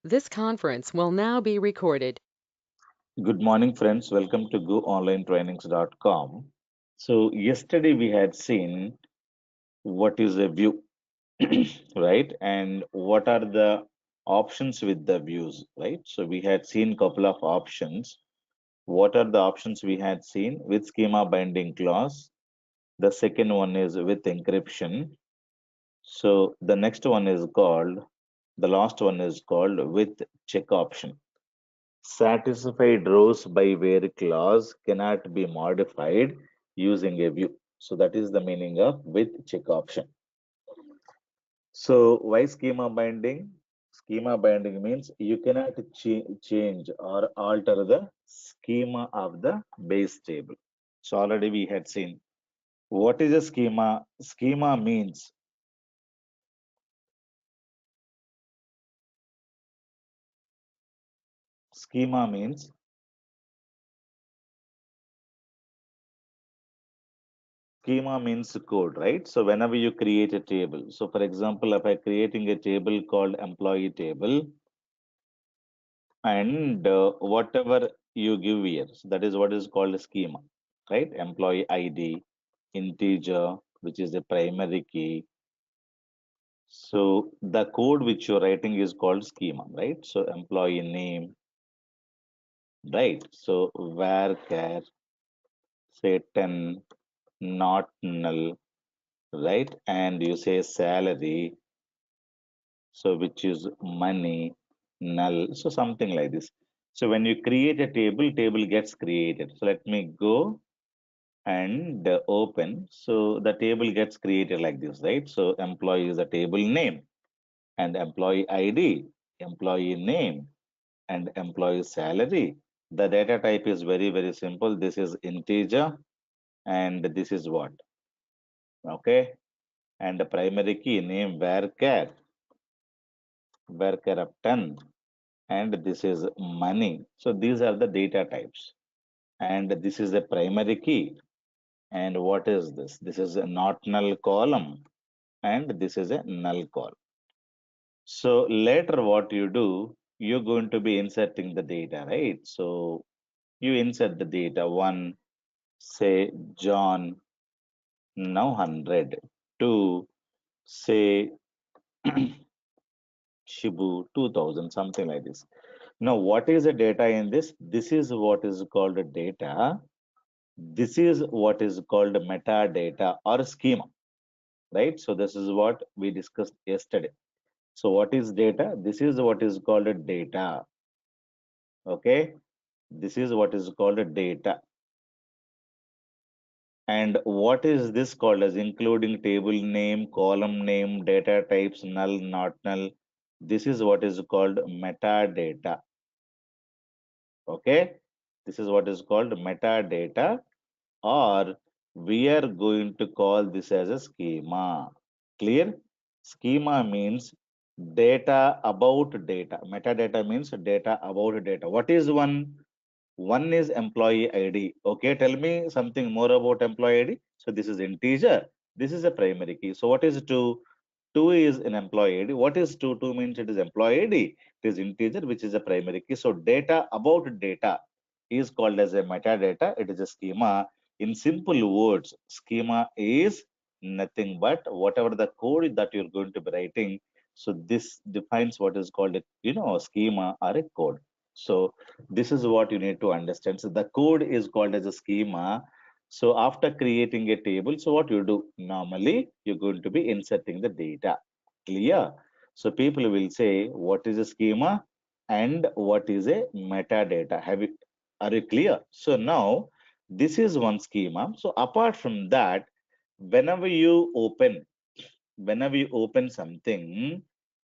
This conference will now be recorded. Good morning, friends. Welcome to goonlinetrainings.com. So, yesterday we had seen what is a view, right? And what are the options with the views, right? So, we had seen couple of options. What are the options we had seen with schema binding clause? The second one is with encryption. So, the next one is called, the last one is called with check option. Satisfied rows by where clause cannot be modified using a view. So that is the meaning of with check option. So why schema binding? Schema binding means you cannot change or alter the schema of the base table. So already we had seen what is a schema. Schema means schema means code, right? So whenever you create a table, so for example, if I creating a table called employee table, and whatever you give here, so that is what is called a schema, right? Employee ID, integer, which is the primary key. So the code which you're writing is called schema, right? So employee name, right? So var say 10, not null, right? And you say salary, so which is money, null, so something like this. So when you create a table gets created. So let me go and open. So the table gets created like this, right? So employee is a table name and employee ID, employee name and employee salary. The data type is very, very simple. This is integer and this is what? Okay. And the primary key name varchar of 10 and this is money. So these are the data types. And this is a primary key. And what is this? This is a not null column and this is a null column. So later what you do, you're going to be inserting the data, right? So you insert the data one, say John, now 100, two, say Shibu 2000, something like this. Now, what is the data in this? This is what is called data. This is what is called metadata or schema, right? So this is what we discussed yesterday. So what is data? This is what is called data. Okay. This is what is called data. And what is this called as including table name, column name, data types, null, not null. This is what is called metadata. Okay. This is what is called metadata, or we are going to call this as a schema. Clear? Schema means data about data. Metadata means data about data. What is one? One is employee ID. Okay, tell me something more about employee ID. So this is integer. This is a primary key. So what is two? Two is an employee ID. What is two? Two means it is employee ID. It is integer, which is a primary key. So data about data is called as a metadata. It is a schema. In simple words, schema is nothing but whatever the code that you're going to be writing. So this defines what is called a schema or a code. So this is what you need to understand. So the code is called as a schema. So after creating a table, so what you do normally, you're going to be inserting the data. Clear? So people will say, what is a schema and what is a metadata? Are you clear? So now this is one schema. So apart from that, whenever you open, whenever you open something,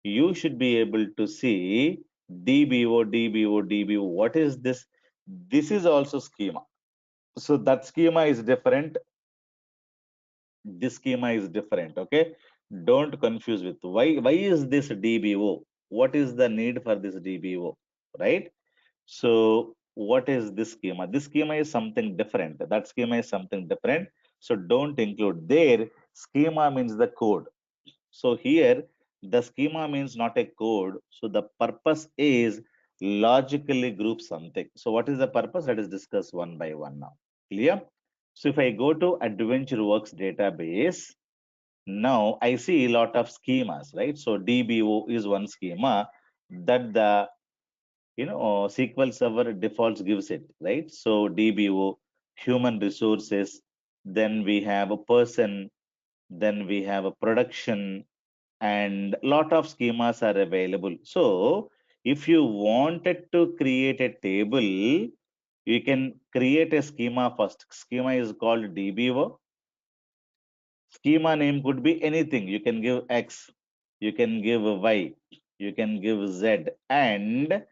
you should be able to see DBO, DBO, DBO. What is this? This is also schema. So that schema is different. This schema is different. Okay. Don't confuse with why is this DBO? What is the need for this DBO? Right? So what is this schema? This schema is something different. That schema is something different. So don't include there. Schema means the code. So here The schema means not a code. So the purpose is logically group something. So what is the purpose? Let us discuss one by one now. Clear? So if I go to Adventure Works database, now I see a lot of schemas, right? So DBO is one schema that the SQL Server defaults gives it, right? So DBO, human resources, then we have a person, then we have a production, and lot of schemas are available. So if you wanted to create a table, you can create a schema first. Schema is called DBO. Schema name could be anything. You can give X, you can give Y, you can give Z, and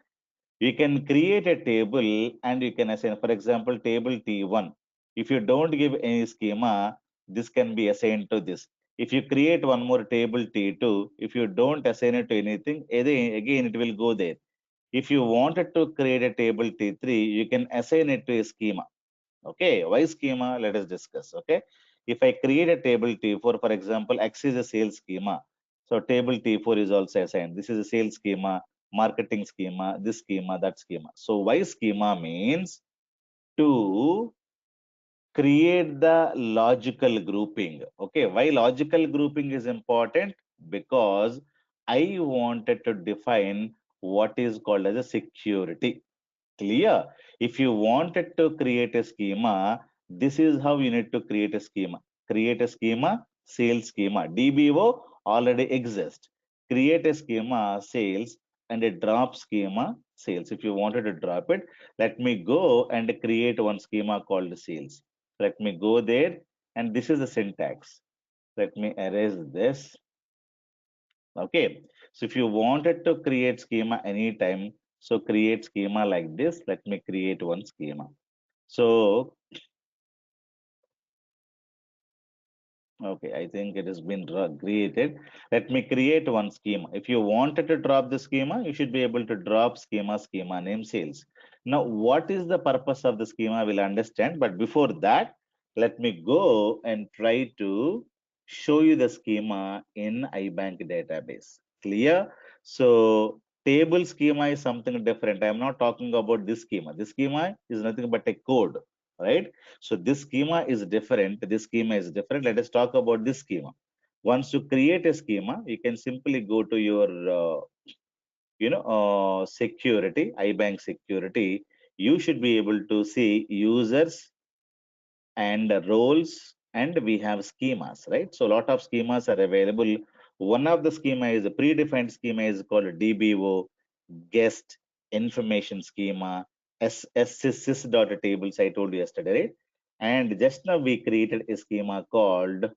you can create a table and you can assign, for example, table T1. If you don't give any schema, this can be assigned to this. If you create one more table T2, if you don't assign it to anything, again it will go there. If you wanted to create a table T3, you can assign it to a schema. Okay, why schema? Let us discuss. Okay, if I create a table T4, for example, X is a sales schema. So table T4 is also assigned. This is a sales schema, marketing schema, this schema, that schema. So why schema means to create the logical grouping. Okay, why logical grouping is important? Because I wanted to define what is called as a security. Clear? If you wanted to create a schema, this is how you need to create a schema. Create a schema, sales schema. DBO already exists. Create a schema, sales, and a drop schema, sales. If you wanted to drop it, let me go and create one schema called sales. Let me go there, and this is the syntax. Let me erase this. Okay, so if you wanted to create schema anytime, so create schema like this. Let me create one schema. So, okay, I think it has been created. Let me create one schema. If you wanted to drop the schema, you should be able to drop schema name sales. Now, what is the purpose of the schema? We'll understand. But before that, let me go and try to show you the schema in iBank database. Clear? So, table schema is something different. I'm not talking about this schema. This schema is nothing but a code, right? So this schema is different. This schema is different. Let us talk about this schema. Once you create a schema, you can simply go to your, security, iBank security. You should be able to see users and roles, and we have schemas, right? So a lot of schemas are available. One of the schema is a predefined schema is called DBO, guest information schema, sys dot tables I told you yesterday, right? And just now we created a schema called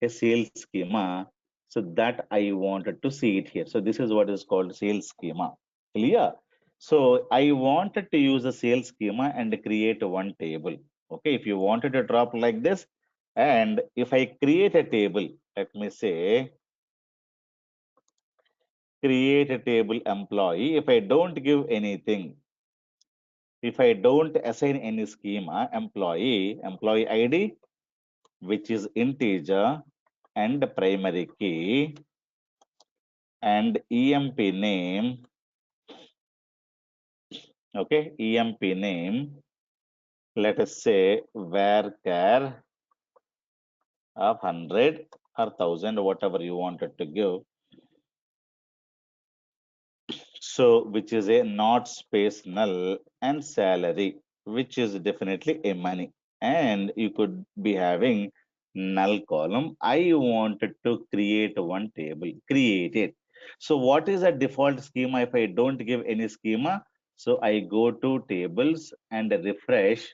a sales schema. So that I wanted to see it here. So this is what is called sales schema. Clear? So I wanted to use a sales schema and create one table. Okay, if you wanted to drop like this, and if I create a table, let me say create a table employee. If I don't give anything, if I don't assign any schema, employee ID, which is integer and primary key, and EMP name, okay, EMP name, let us say varchar of 100 or 1000, whatever you wanted to give. So, which is a not space null, and salary, which is definitely a money. And you could be having null column. I wanted to create one table, create it. So what is a default schema if I don't give any schema? So I go to tables and refresh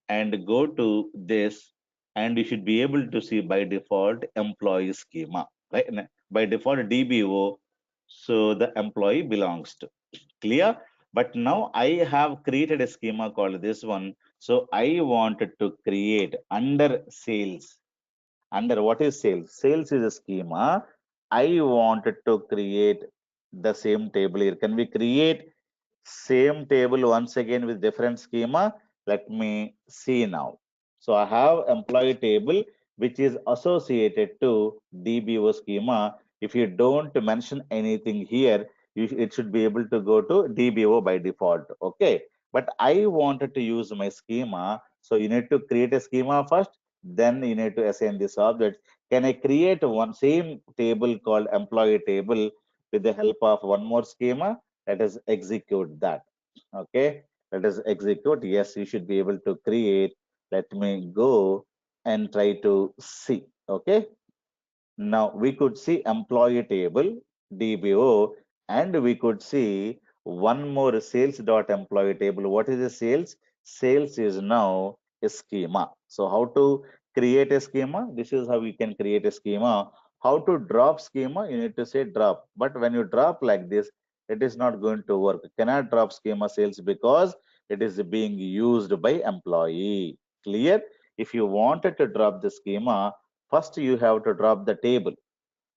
and go to this, and you should be able to see by default employee schema, right? By default DBO, so the employee belongs to. Clear? But now I have created a schema called this one. So I wanted to create under sales. Under what is sales? Sales is a schema. I wanted to create the same table here. Can we create same table once again with different schema? Let me see now. So I have employee table which is associated to DBO schema. If you don't mention anything here, it should be able to go to DBO by default. Okay. But I wanted to use my schema. So you need to create a schema first, then you need to assign this object. Can I create one same table called employee table with the help of one more schema? Let us execute that. Okay. Let us execute. Yes, you should be able to create. Let me go and try to see. Okay. Now we could see employee table, DBO, and we could see one more sales dot employee table. What is the sales? Sales is now a schema. So how to create a schema? This is how we can create a schema. How to drop schema? You need to say drop. But when you drop like this, it is not going to work. You cannot drop schema sales because it is being used by employee. Clear? If you wanted to drop the schema, first you have to drop the table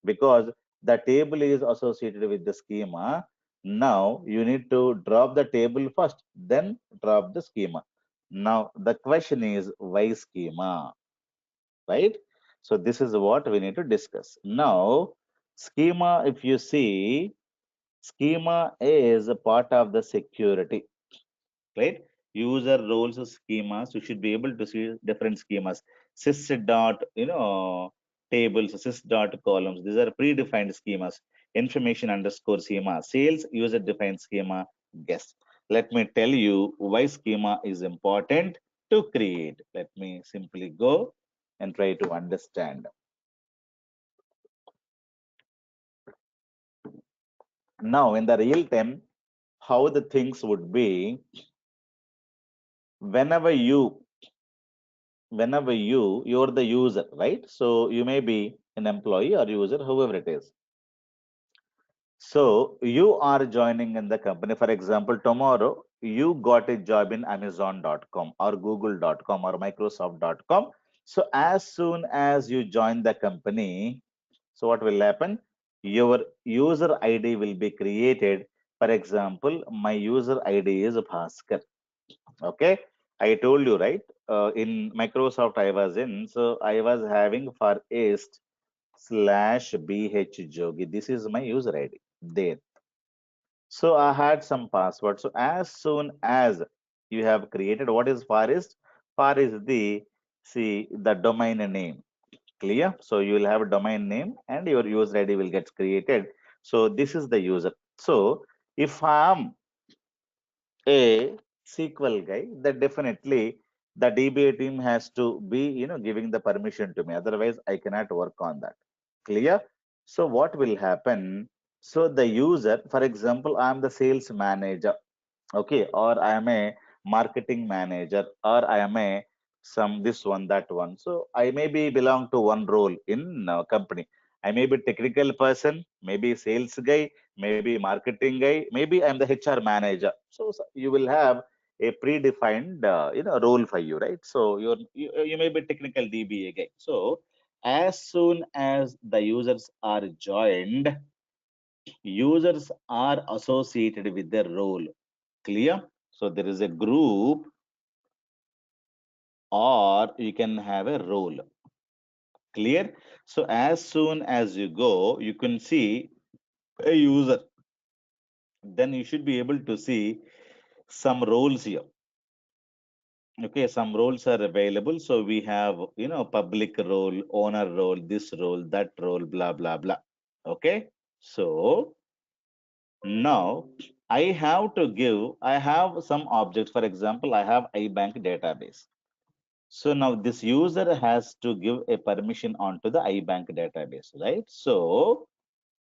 because the table is associated with the schema. Now you need to drop the table first, then drop the schema. Now the question is why schema, right? So this is what we need to discuss. Now, schema, if you see, schema is a part of the security, right? User roles schemas. You should be able to see different schemas. Sys dot, tables, sys dot columns. These are predefined schemas. Information underscore schema. Sales user defined schema. Guess. Let me tell you why schema is important to create. Let me simply go and try to understand. Now, in the real time, how the things would be whenever you're the user, right? So you may be an employee or user, whoever it is. So you are joining in the company. For example, tomorrow you got a job in amazon.com or google.com or microsoft.com. So as soon as you join the company, so what will happen? Your user ID will be created. For example, my user ID is Bhaskar. Okay, I told you, right? In Microsoft, I was in, so I was having for ist slash bh jogi. This is my user ID there. So I had some password. So as soon as you have created, what is far ist? Far is the see the domain name. Clear? So you will have a domain name and your user ID will get created. So this is the user. So if I am a SQL guy, that definitely the DBA team has to be, giving the permission to me. Otherwise, I cannot work on that. Clear? So what will happen? So the user, for example, I am the sales manager, okay, or I am a marketing manager, or I am a some this one that one. So I may be belong to one role in company. I may be technical person, maybe sales guy, maybe marketing guy, maybe I'm the HR manager. So you will have a predefined role for you, right? So you may be technical DBA guy. So as soon as the users are joined, users are associated with their role. Clear? So there is a group or you can have a role. Clear? So as soon as you go, you can see a user. Then you should be able to see some roles here. Okay, some roles are available. So we have, public role, owner role, this role, that role, blah, blah, blah. Okay. So now I have some objects. For example, I have iBank database. So now this user has to give a permission onto the iBank database, right? So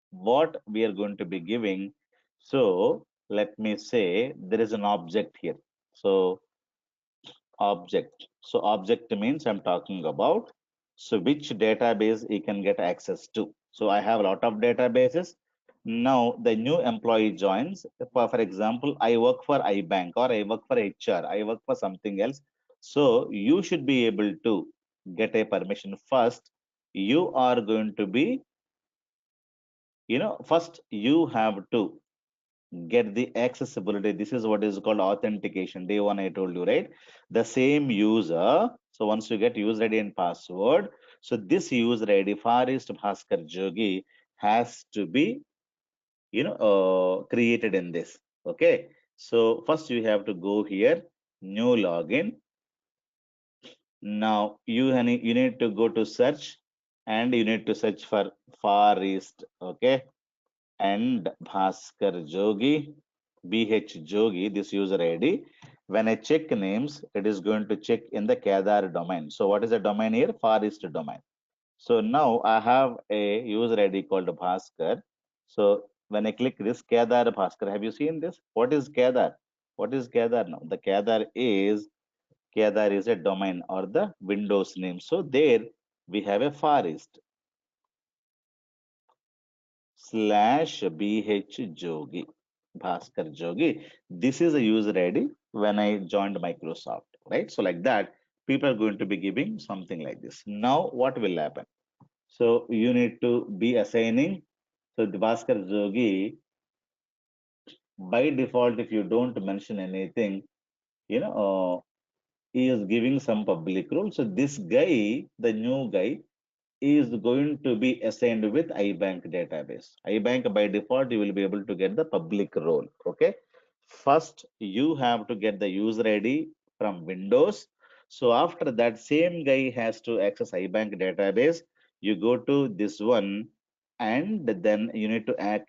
what we are going to be giving, so let me say there is an object here. So object. So object means I'm talking about, so which database you can get access to. So I have a lot of databases. Now the new employee joins. For example, I work for iBank or I work for HR, I work for something else. So you should be able to get a permission first. You are going to be, first you have to get the accessibility. This is what is called authentication. Day one, I told you, right? The same user. So once you get user ID and password, so this user ID, Forest Bhaskar Jogi, has to be, created in this. Okay. So first you have to go here, new login. Now you need to go to search and you need to search for Far East. Okay. And Bhaskar Jogi, BH Jogi, this user ID. When I check names, it is going to check in the Kedar domain. So what is the domain here? Far East domain. So now I have a user ID called Bhaskar. So when I click this Kedar Bhaskar, have you seen this? What is Kedar? What is Kedar now? The Kedar is a domain or the Windows name. So there we have a Far East slash BH Jogi, Bhaskar Jogi. This is a user ID when I joined Microsoft, right? So like that, people are going to be giving something like this. Now what will happen? So you need to be assigning. So the Bhaskar Jogi, by default, if you don't mention anything, he is giving some public role. So this guy, the new guy, is going to be assigned with iBank database. iBank by default, you will be able to get the public role. Okay. First, you have to get the user ID from Windows. So after that, same guy has to access iBank database. You go to this one, and then you need to add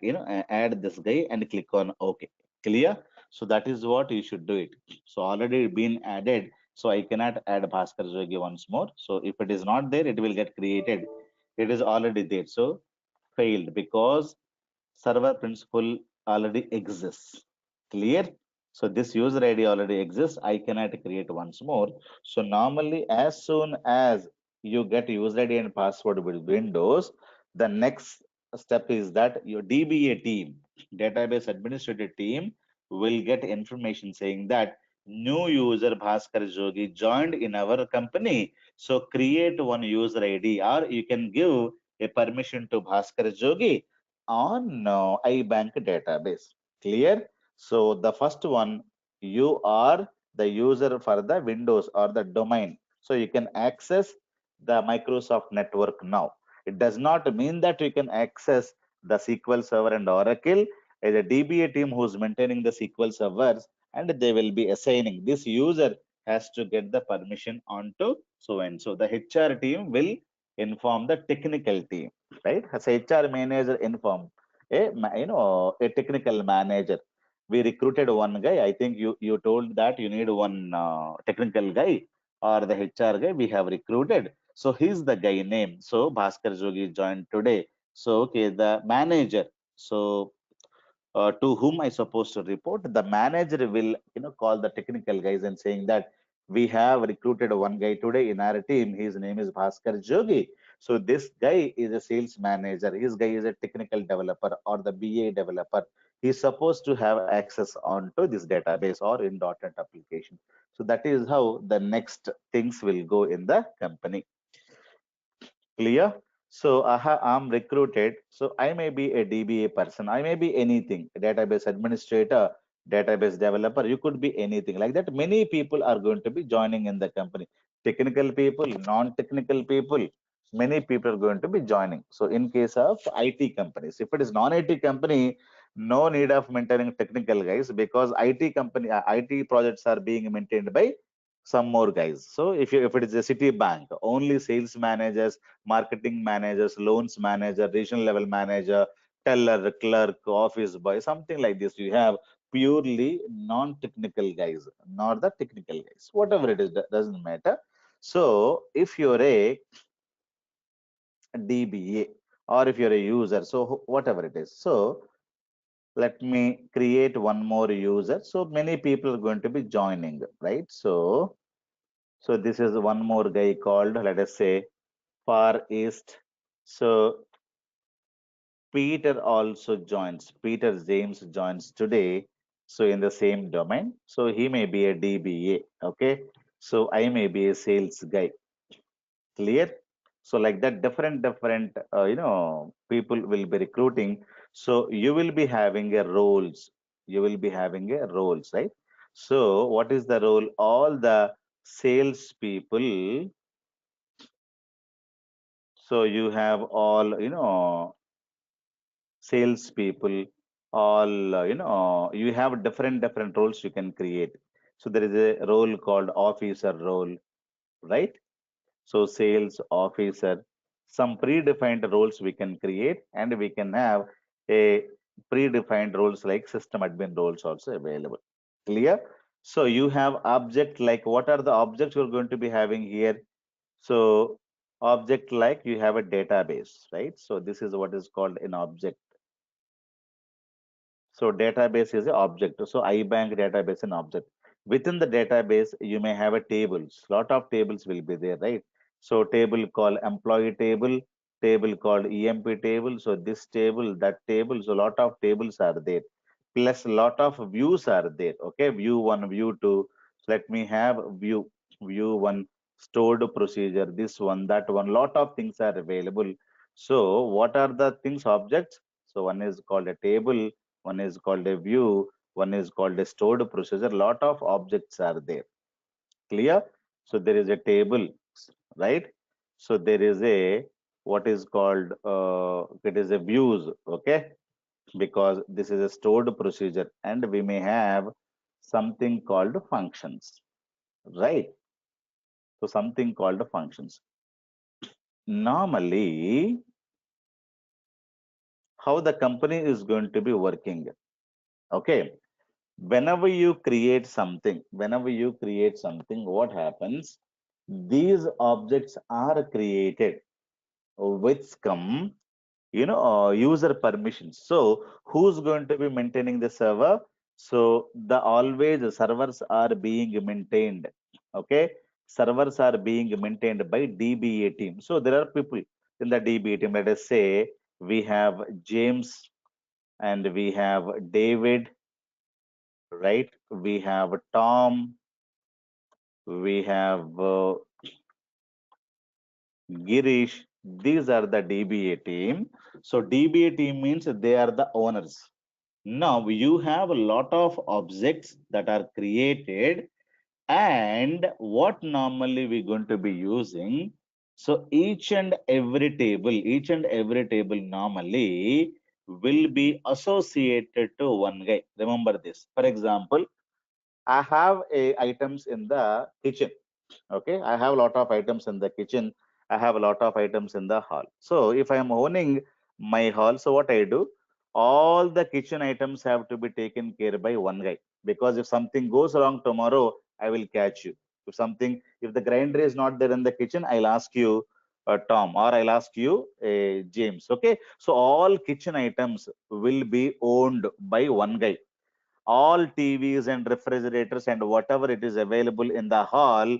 this guy and click on OK. Clear? So that is what you should do it. So already been added. So I cannot add Bhaskar Jogi once more. So if it is not there, it will get created. It is already there. So failed because server principal already exists. Clear? So this user ID already exists. I cannot create once more. So normally, as soon as you get user ID and password with Windows, the next step is that your DBA team, database administrative team, will get information saying that new user Bhaskar Jogi joined in our company. So create one user ID, or you can give a permission to Bhaskar Jogi on iBank database. Clear? So the first one, you are the user for the Windows or the domain. So you can access the Microsoft network now. It does not mean that you can access the SQL Server and Oracle. As a DBA team who's maintaining the SQL servers, and they will be assigning this user has to get the permission onto so and so. The HR team will inform the technical team, right? As HR manager inform a technical manager. We recruited one guy. I think you told that you need one technical guy or the HR guy. We have recruited. So he's the guy name. So Bhaskar Jogi joined today. So okay, the manager. So to whom I supposed to report. The manager will, call the technical guys and saying that we have recruited one guy today in our team. His name is Bhaskar Jogi. So this guy is a sales manager. His guy is a technical developer or the BA developer. He's supposed to have access onto this database or in .NET application. So that is how the next things will go in the company. Clear? So I'm recruited. So I may be a DBA person. I may be anything. A database administrator, database developer. You could be anything like that. Many people are going to be joining in the company. Technical people, non-technical people. Many people are going to be joining. So in case of IT companies, if it is non-IT company, no need of maintaining technical guys because IT company, IT projects are being maintained by some more guys. So if it is a city bank, only sales managers, marketing managers, loans manager, regional level manager, teller, clerk, office boy, something like this. You have purely non-technical guys, not the technical guys. Whatever it is, doesn't matter. So if you're a DBA or if you're a user, so whatever it is. So let me create one more user. So many people are going to be joining, right? So this is one more guy called, let us say, Far East. So Peter also joins. Peter James joins today. So in the same domain. So he may be a DBA. Okay. So I may be a sales guy. Clear? So like that, different people will be recruiting. So you will be having a roles. You will be having a roles, right? So what is the role? All the sales people. So you have all, salespeople, all you have different roles you can create. So there is a role called officer role, right? So sales officer, some predefined roles we can create, and we can have a predefined roles like system admin roles also available. Clear? So you have object, like what are the objects you're going to be having here? So object, like you have a database, right? So this is what is called an object. So database is an object. So iBank database an object. Within the database, you may have a tables. Lot of tables will be there, right? So table called employee table, table called EMP table. So this table, that table. So lot of tables are there. Plus lot of views are there. Okay, view one, view two. So let me have view one, stored procedure, this one, that one. Lot of things are available. So what are the things objects? So one is called a table, one is called a view, one is called a stored procedure. Lot of objects are there. Clear? So there is a table, right? So there is a what is called it is a views, okay? Because this is a stored procedure, and we may have something called functions, right? So something called functions. Normally, how the company is going to be working, okay? Whenever you create something, what happens? These objects are created with some, user permissions. So who's going to be maintaining the server? So the always servers are being maintained. Okay, servers are being maintained by DBA team. So there are people in the DBA team. Let us say we have James and we have David, right? We have Tom, we have Girish. These are the DBA team. So DBA team means they are the owners. Now you have a lot of objects that are created, and what normally we're going to be using. So each and every table normally will be associated to one guy. Remember this. For example, I have a items in the kitchen. Okay, I have a lot of items in the kitchen. I have a lot of items in the hall. So if I am owning my hall, so what I do, all the kitchen items have to be taken care by one guy. Because if something goes wrong tomorrow, I will catch you. If the grinder is not there in the kitchen, I'll ask you, Tom, or I'll ask you, James. Okay, so all kitchen items will be owned by one guy. All TVs and refrigerators and whatever it is available in the hall,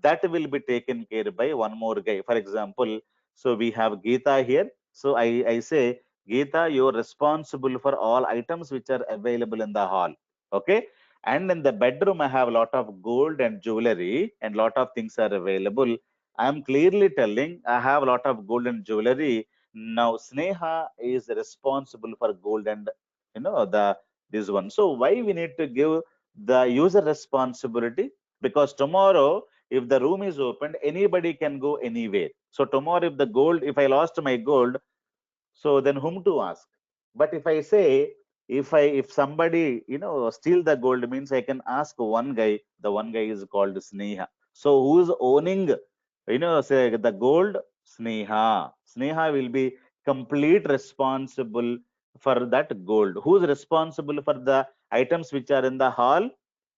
that will be taken care by one more guy. For example, so we have Geeta here. So I say, Geeta, you're responsible for all items which are available in the hall. Okay. And in the bedroom, I have a lot of gold and jewelry, and lot of things are available. I'm clearly telling I have a lot of gold and jewelry. Now, Sneha is responsible for gold and the this one. So why we need to give the user responsibility? Because tomorrow, if the room is opened, anybody can go anywhere. So tomorrow, if I lost my gold, so then whom to ask? But if I say, if somebody steal the gold, means I can ask one guy. The one guy is called Sneha. So who is owning say the gold? Sneha. Sneha will be complete responsible for that gold. Who's responsible for the items which are in the hall?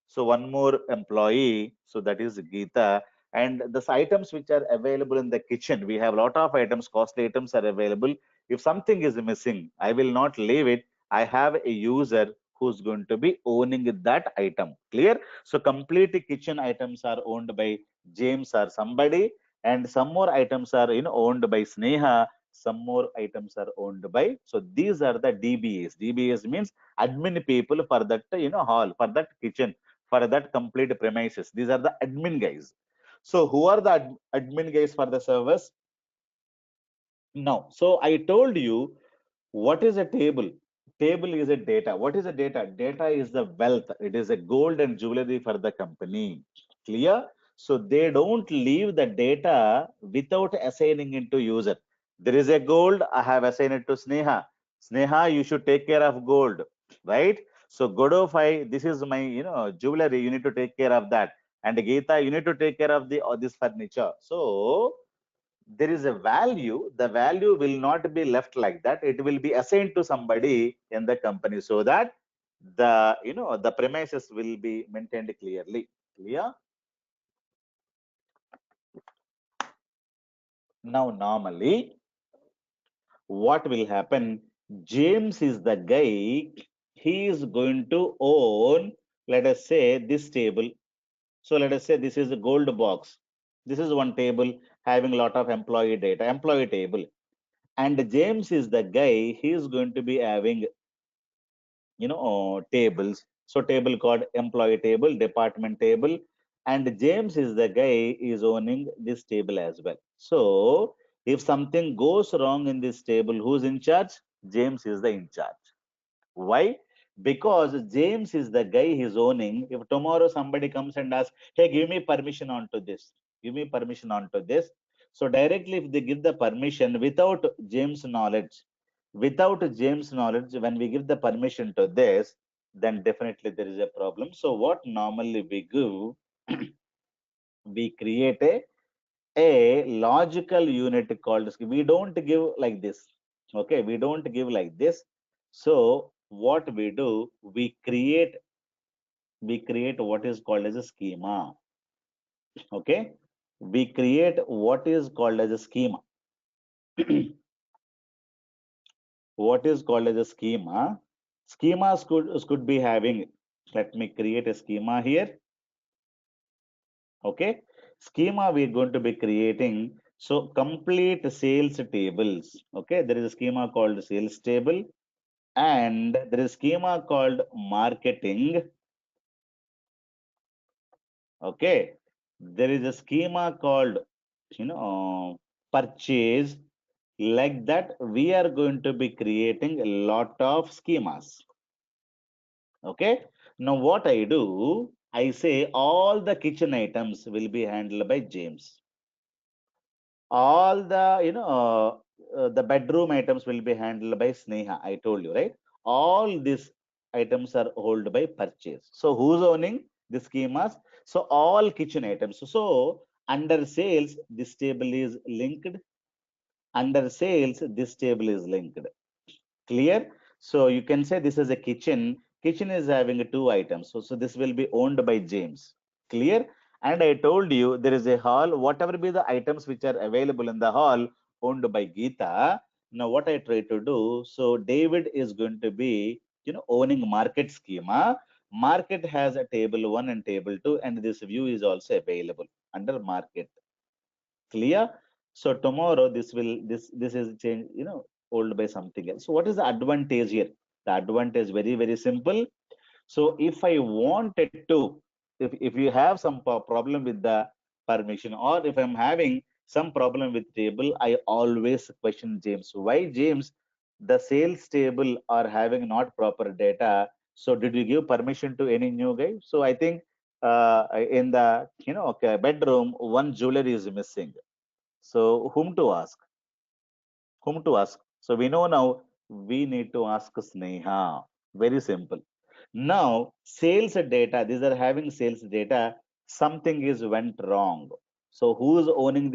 So one more employee. So that is Geeta. And the items which are available in the kitchen, we have a lot of items, costly items are available. If something is missing, I will not leave it. I have a user who's going to be owning that item. Clear? So complete kitchen items are owned by James or somebody, and some more items are owned by Sneha. Some more items are owned by. So these are the DBAs. DBAs means admin people for that hall, for that kitchen, for that complete premises. These are the admin guys. So who are the admin guys for the service? Now, so I told you, what is a table? Table is a data. What is a data? Data is the wealth. It is a gold and jewelry for the company. Clear? So they don't leave the data without assigning into user. There is a gold, I have assigned it to Sneha. Sneha, you should take care of gold, right? So Godofai, this is my, jewelry. You need to take care of that. And Geeta, you need to take care of the this furniture. So there is a value. The value will not be left like that. It will be assigned to somebody in the company so that the premises will be maintained clearly. Clear? Now, normally, what will happen? James is the guy. He is going to own, let us say, this table. So let us say this is a gold box. This is one table having a lot of employee data, employee table. And James is the guy. He is going to be having, tables. So table called employee table, department table, and James is the guy is owning this table as well. So if something goes wrong in this table, who's in charge? James is the in charge. Why? Because James is the guy he's owning. If tomorrow somebody comes and asks, hey, give me permission onto this, give me permission onto this. So directly, if they give the permission without James' knowledge, when we give the permission to this, then definitely there is a problem. So what normally we do, we create a logical unit called, we don't give like this. Okay, we don't give like this. So what we do, we create what is called as a schema. Okay, we create what is called as a schema. What is called as a schema? Schemas could be having, let me create a schema here. Okay, schema we're going to be creating. So complete sales tables. Okay, there is a schema called sales table, and there is schema called marketing. Okay, there is a schema called, purchase. Like that, we are going to be creating a lot of schemas. Okay. Now what I do, I say all the kitchen items will be handled by James. All the bedroom items will be handled by Sneha. I told you, right? All these items are held by purchase. So who's owning the schemas? So all kitchen items. So under sales, this table is linked. Under sales, this table is linked. Clear? So you can say this is a kitchen. Kitchen is having two items. So this will be owned by James. Clear? And I told you there is a hall. Whatever be the items which are available in the hall owned by Geeta. Now what I try to do, so David is going to be, owning market schema. Market has a table one and table two, and this view is also available under market. Clear? So tomorrow this is change, old by something else. So what is the advantage here? The advantage very, very simple. So if I wanted to, if you have some problem with the permission, or if I'm having some problem with table, I always question James. Why, James? The sales table are having not proper data. So did you give permission to any new guy? So I think in the okay, bedroom, one jewelry is missing. So whom to ask? Whom to ask? So we know now we need to ask Sneha. Very simple. Now sales data, these are having sales data. Something is went wrong. So who is owning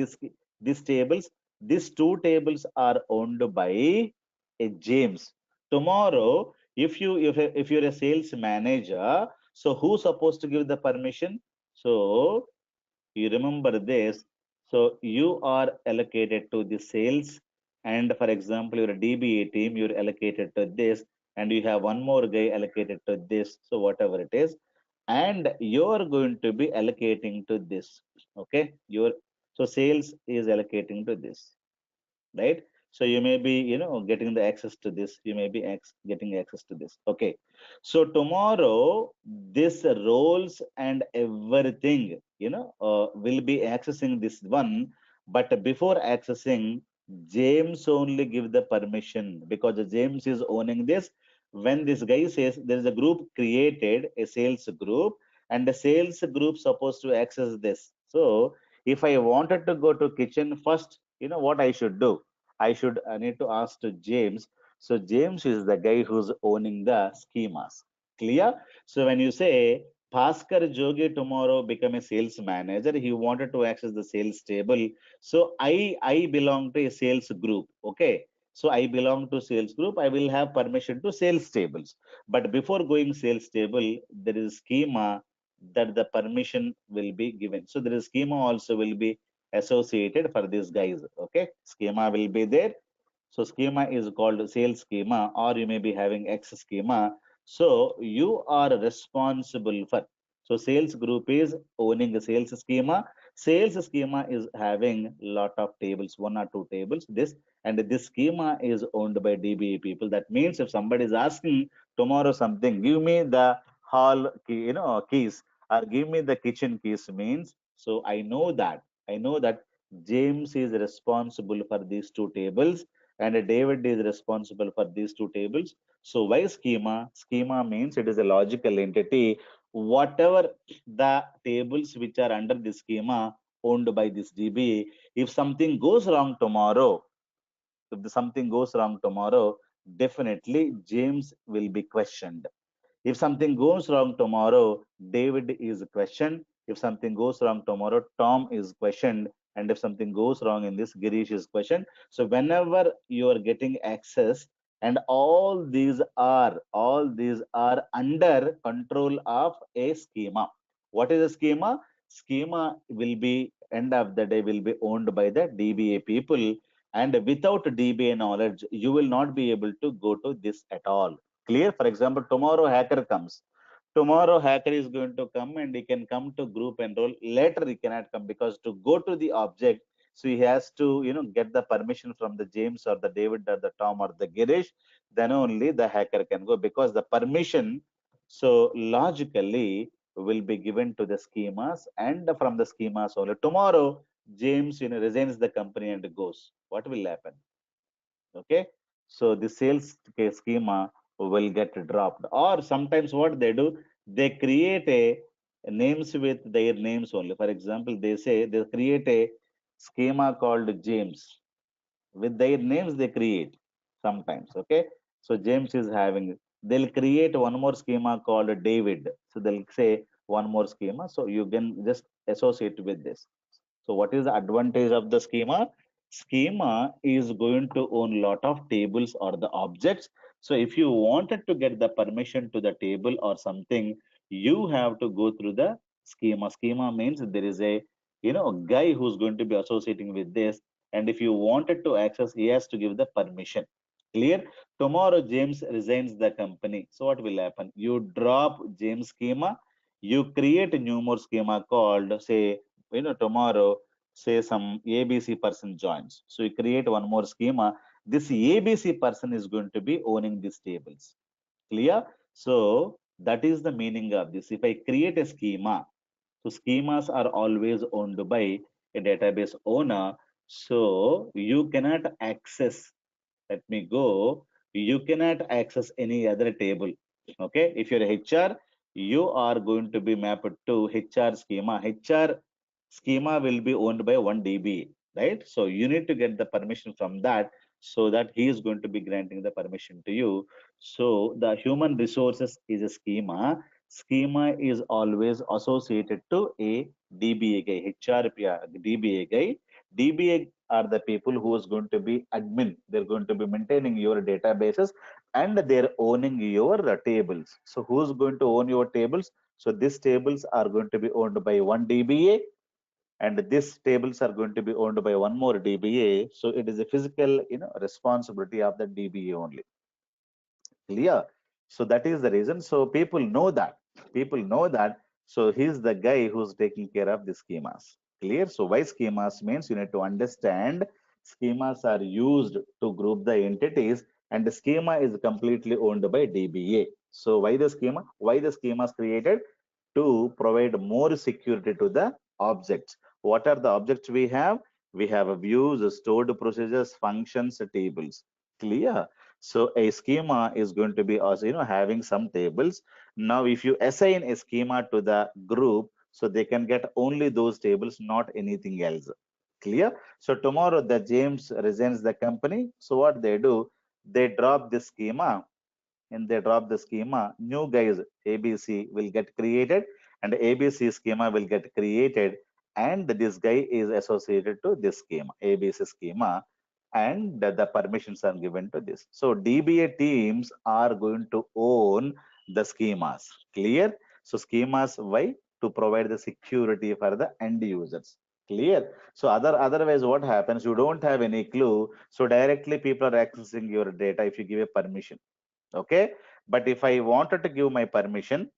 these tables? These two tables are owned by a James. Tomorrow, if you're a sales manager, so who's supposed to give the permission? So you remember this. So you are allocated to the sales, and for example your DBA team, you're allocated to this, and you have one more guy allocated to this, so whatever it is, and you're going to be allocating to this. Okay, your so sales is allocating to this, right? So you may be, getting the access to this, you may be getting access to this. Okay, so tomorrow this roles and everything, will be accessing this one. But before accessing, James only give the permission, because James is owning this. When this guy says there is a group created, a sales group, and the sales group supposed to access this. So if I wanted to go to kitchen first, what I should do? I need to ask to James. So James is the guy who's owning the schemas. Clear? So when you say Bhaskar Jogi tomorrow become a sales manager, he wanted to access the sales table. So I belong to a sales group. Okay. So I belong to sales group. I will have permission to sales tables. But before going sales table, there is schema that the permission will be given. So there is schema also will be associated for these guys. Okay. Schema will be there, so schema is called sales schema, or you may be having X schema. So you are responsible for. So sales group is owning the sales schema. Sales schema is having lot of tables, one or two tables. This and this schema is owned by DBA people. That means if somebody is asking tomorrow something, give me the hall key, keys, or give me the kitchen keys means. So I know that James is responsible for these two tables and David is responsible for these two tables. So why schema? Schema means it is a logical entity. Whatever the tables which are under the schema owned by this DBA, if something goes wrong tomorrow, if something goes wrong tomorrow, definitely James will be questioned. If something goes wrong tomorrow, David is questioned. If something goes wrong tomorrow, Tom is questioned. And if something goes wrong in this, Girish is questioned. So whenever you are getting access, and all these are under control of a schema. What is a schema? Schema will be end of the day will be owned by the DBA people. And without DBA knowledge, you will not be able to go to this at all. Clear? For example, tomorrow hacker comes. Tomorrow hacker is going to come and he can come to group enroll. Later he cannot come because to go to the object, so he has to get the permission from the James or the David or the Tom or the Girish. Then only the hacker can go because the permission. So logically will be given to the schemas and from the schemas only. Tomorrow James resigns the company and goes. What will happen? Okay, so the sales schema will get dropped, or sometimes what they do, they create a names with their names only. For example, they say they create a schema called James with their names they create sometimes. Okay, so James is having, they'll create one more schema called David, so they'll say one more schema, so you can just associate with this. So what is the advantage of the schema? Schema is going to own lot of tables or the objects. So if you wanted to get the permission to the table or something, you have to go through the schema. Schema means there is a guy who's going to be associating with this. And if you wanted to access, he has to give the permission. Clear? Tomorrow James resigns the company. So what will happen? You drop James schema, you create a new more schema called, say, tomorrow, say some ABC person joins. So you create one more schema. This ABC person is going to be owning these tables. Clear? So that is the meaning of this. If I create a schema, so schemas are always owned by a database owner. So you cannot access, let me go, you cannot access any other table. Okay, if you're HR, you are going to be mapped to HR schema. HR schema will be owned by one DBA, right? So you need to get the permission from that, so that he is going to be granting the permission to you. So the human resources is a schema. Schema is always associated to a DBA guy, DBA guy. DBA are the people who is going to be admin. They're going to be maintaining your databases and they're owning your tables. So who's going to own your tables? So these tables are going to be owned by one DBA and these tables are going to be owned by one more DBA. So it is a physical, responsibility of the DBA only. Clear? So that is the reason. So people know that. People know that. So he's the guy who's taking care of the schemas. Clear? So why schemas means you need to understand schemas are used to group the entities and the schema is completely owned by DBA. So why the schema? Why the schemas created? To provide more security to the objects. What are the objects we have? We have views, stored procedures, functions, tables. Clear? So a schema is going to be also, having some tables. Now, if you assign a schema to the group, so they can get only those tables, not anything else. Clear? So tomorrow the James resigns the company. So what they do? they drop this schema and they drop the schema, new guys ABC will get created and ABC schema will get created and this guy is associated to this schema, ABC schema, and the permissions are given to this. So DBA teams are going to own the schemas. Clear? So schemas, why? To provide the security for the end users. Clear? So otherwise what happens? You don't have any clue. So directly people are accessing your data if you give a permission. Okay, but if I wanted to give my permission,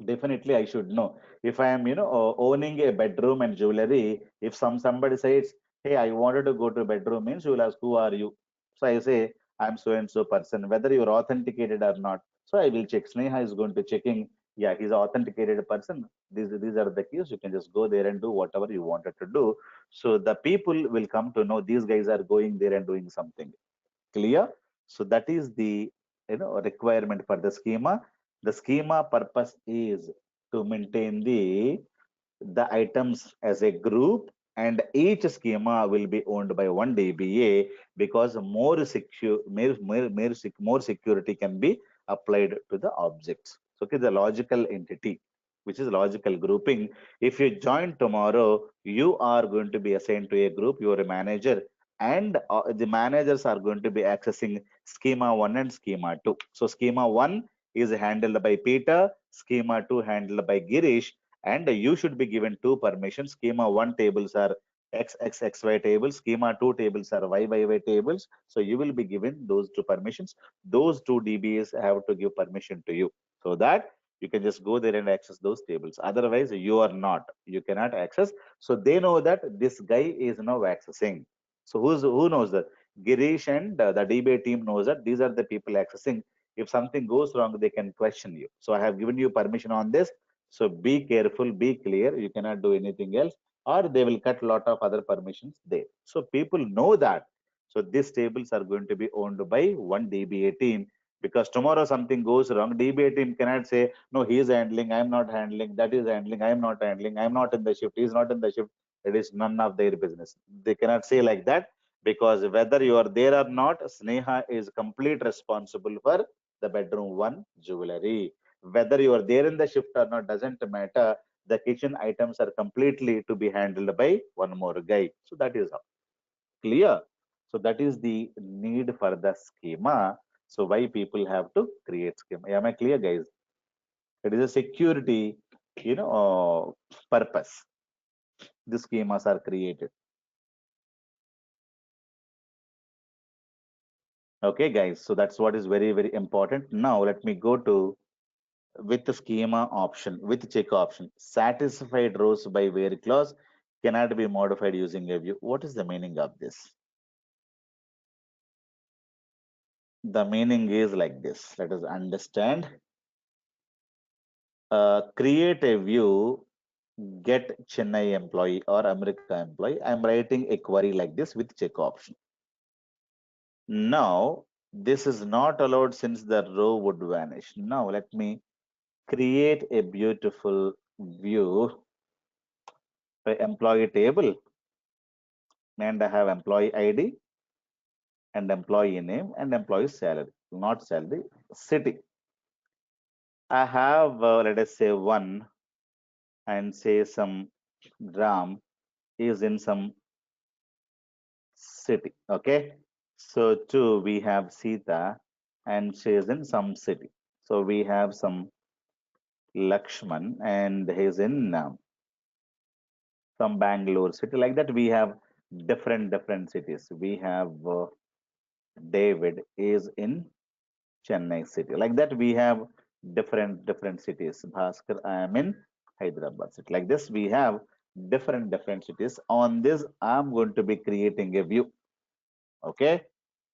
definitely I should know. If I am, owning a bedroom and jewelry, if somebody says, "Hey, I wanted to go to bedroom," means you will ask, "Who are you?" So I say, "I'm so and so person," whether you're authenticated or not. So I will check. Sneha is going to checking. Yeah, he's an authenticated person. These are the keys. You can just go there and do whatever you wanted to do. So the people will come to know these guys are going there and doing something. Clear? So that is the requirement for the schema. The schema purpose is to maintain the items as a group, and each schema will be owned by one DBA because more security can be applied to the objects. So okay, the logical entity, which is logical grouping. If you join tomorrow, you are going to be assigned to a group. You are a manager, and the managers are going to be accessing schema 1 and schema 2. So schema 1 is handled by Peter, schema 2 handled by Girish, and you should be given two permissions. Schema 1 tables are XXXY tables, schema 2 tables are YYY tables. So you will be given those two permissions. Those two DBAs have to give permission to you so that you can just go there and access those tables. Otherwise, you are not. You cannot access. So they know that this guy is now accessing. So who knows that? Girish and the DBA team knows that these are the people accessing. If something goes wrong, they can question you. So I have given you permission on this. So be careful, be clear. You cannot do anything else, or they will cut a lot of other permissions there. So people know that. So these tables are going to be owned by one DBA team because tomorrow something goes wrong. DBA team cannot say, no, he is handling, I'm not handling, that is handling, I'm not handling, I'm not in the shift, he's not in the shift. It is none of their business. They cannot say like that because whether you are there or not, Sneha is complete responsible for the bedroom one jewelry. Whether you are there in the shift or not doesn't matter. The kitchen items are completely to be handled by one more guy. So that is how. Clear. So that is the need for the schema. So why people have to create schema? Am I clear, guys? It is a security, purpose. The schemas are created. Okay, guys. So that's what is very, very important. Now let me go to with the schema option, with check option. Satisfied rows by where clause cannot be modified using a view. What is the meaning of this? The meaning is like this. Let us understand. Create a view, get Chennai employee or America employee. I'm writing a query like this with check option. Now, this is not allowed since the row would vanish. Now, let me create a beautiful view by employee table, and I have employee ID and employee name and employee salary, not salary, city. I have, let us say, one and say some Ram is in some city. Okay. So two, we have Sita and she is in some city. So we have some Lakshman and he's in some Bangalore city. Like that, we have different cities. We have David is in Chennai city. Like that, we have different cities. Bhaskar, I am in Hyderabad city. Like this, we have different cities. On this, I'm going to be creating a view. Okay,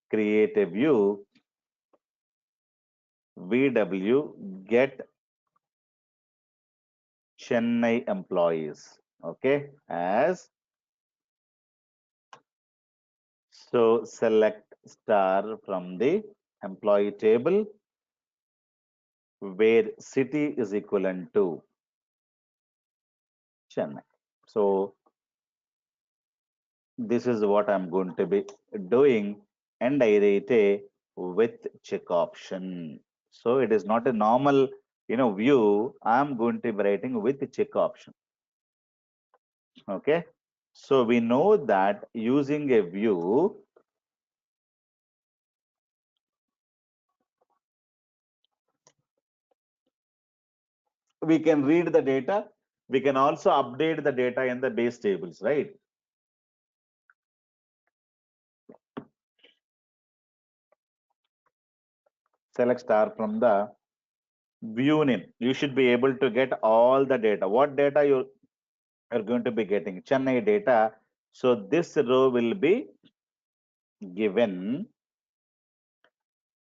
create a view. VW get Chennai employees. Okay, as so select star from the employee table where city is equivalent to Chennai. So this is what I'm going to be doing. and ఏదైతే with check option. So it is not a normal, view. I'm going to be writing with check option. Okay. So we know that using a view, we can read the data. We can also update the data in the base tables, right? Select star from the view name. You should be able to get all the data. What data you are going to be getting? Chennai data. So this row will be given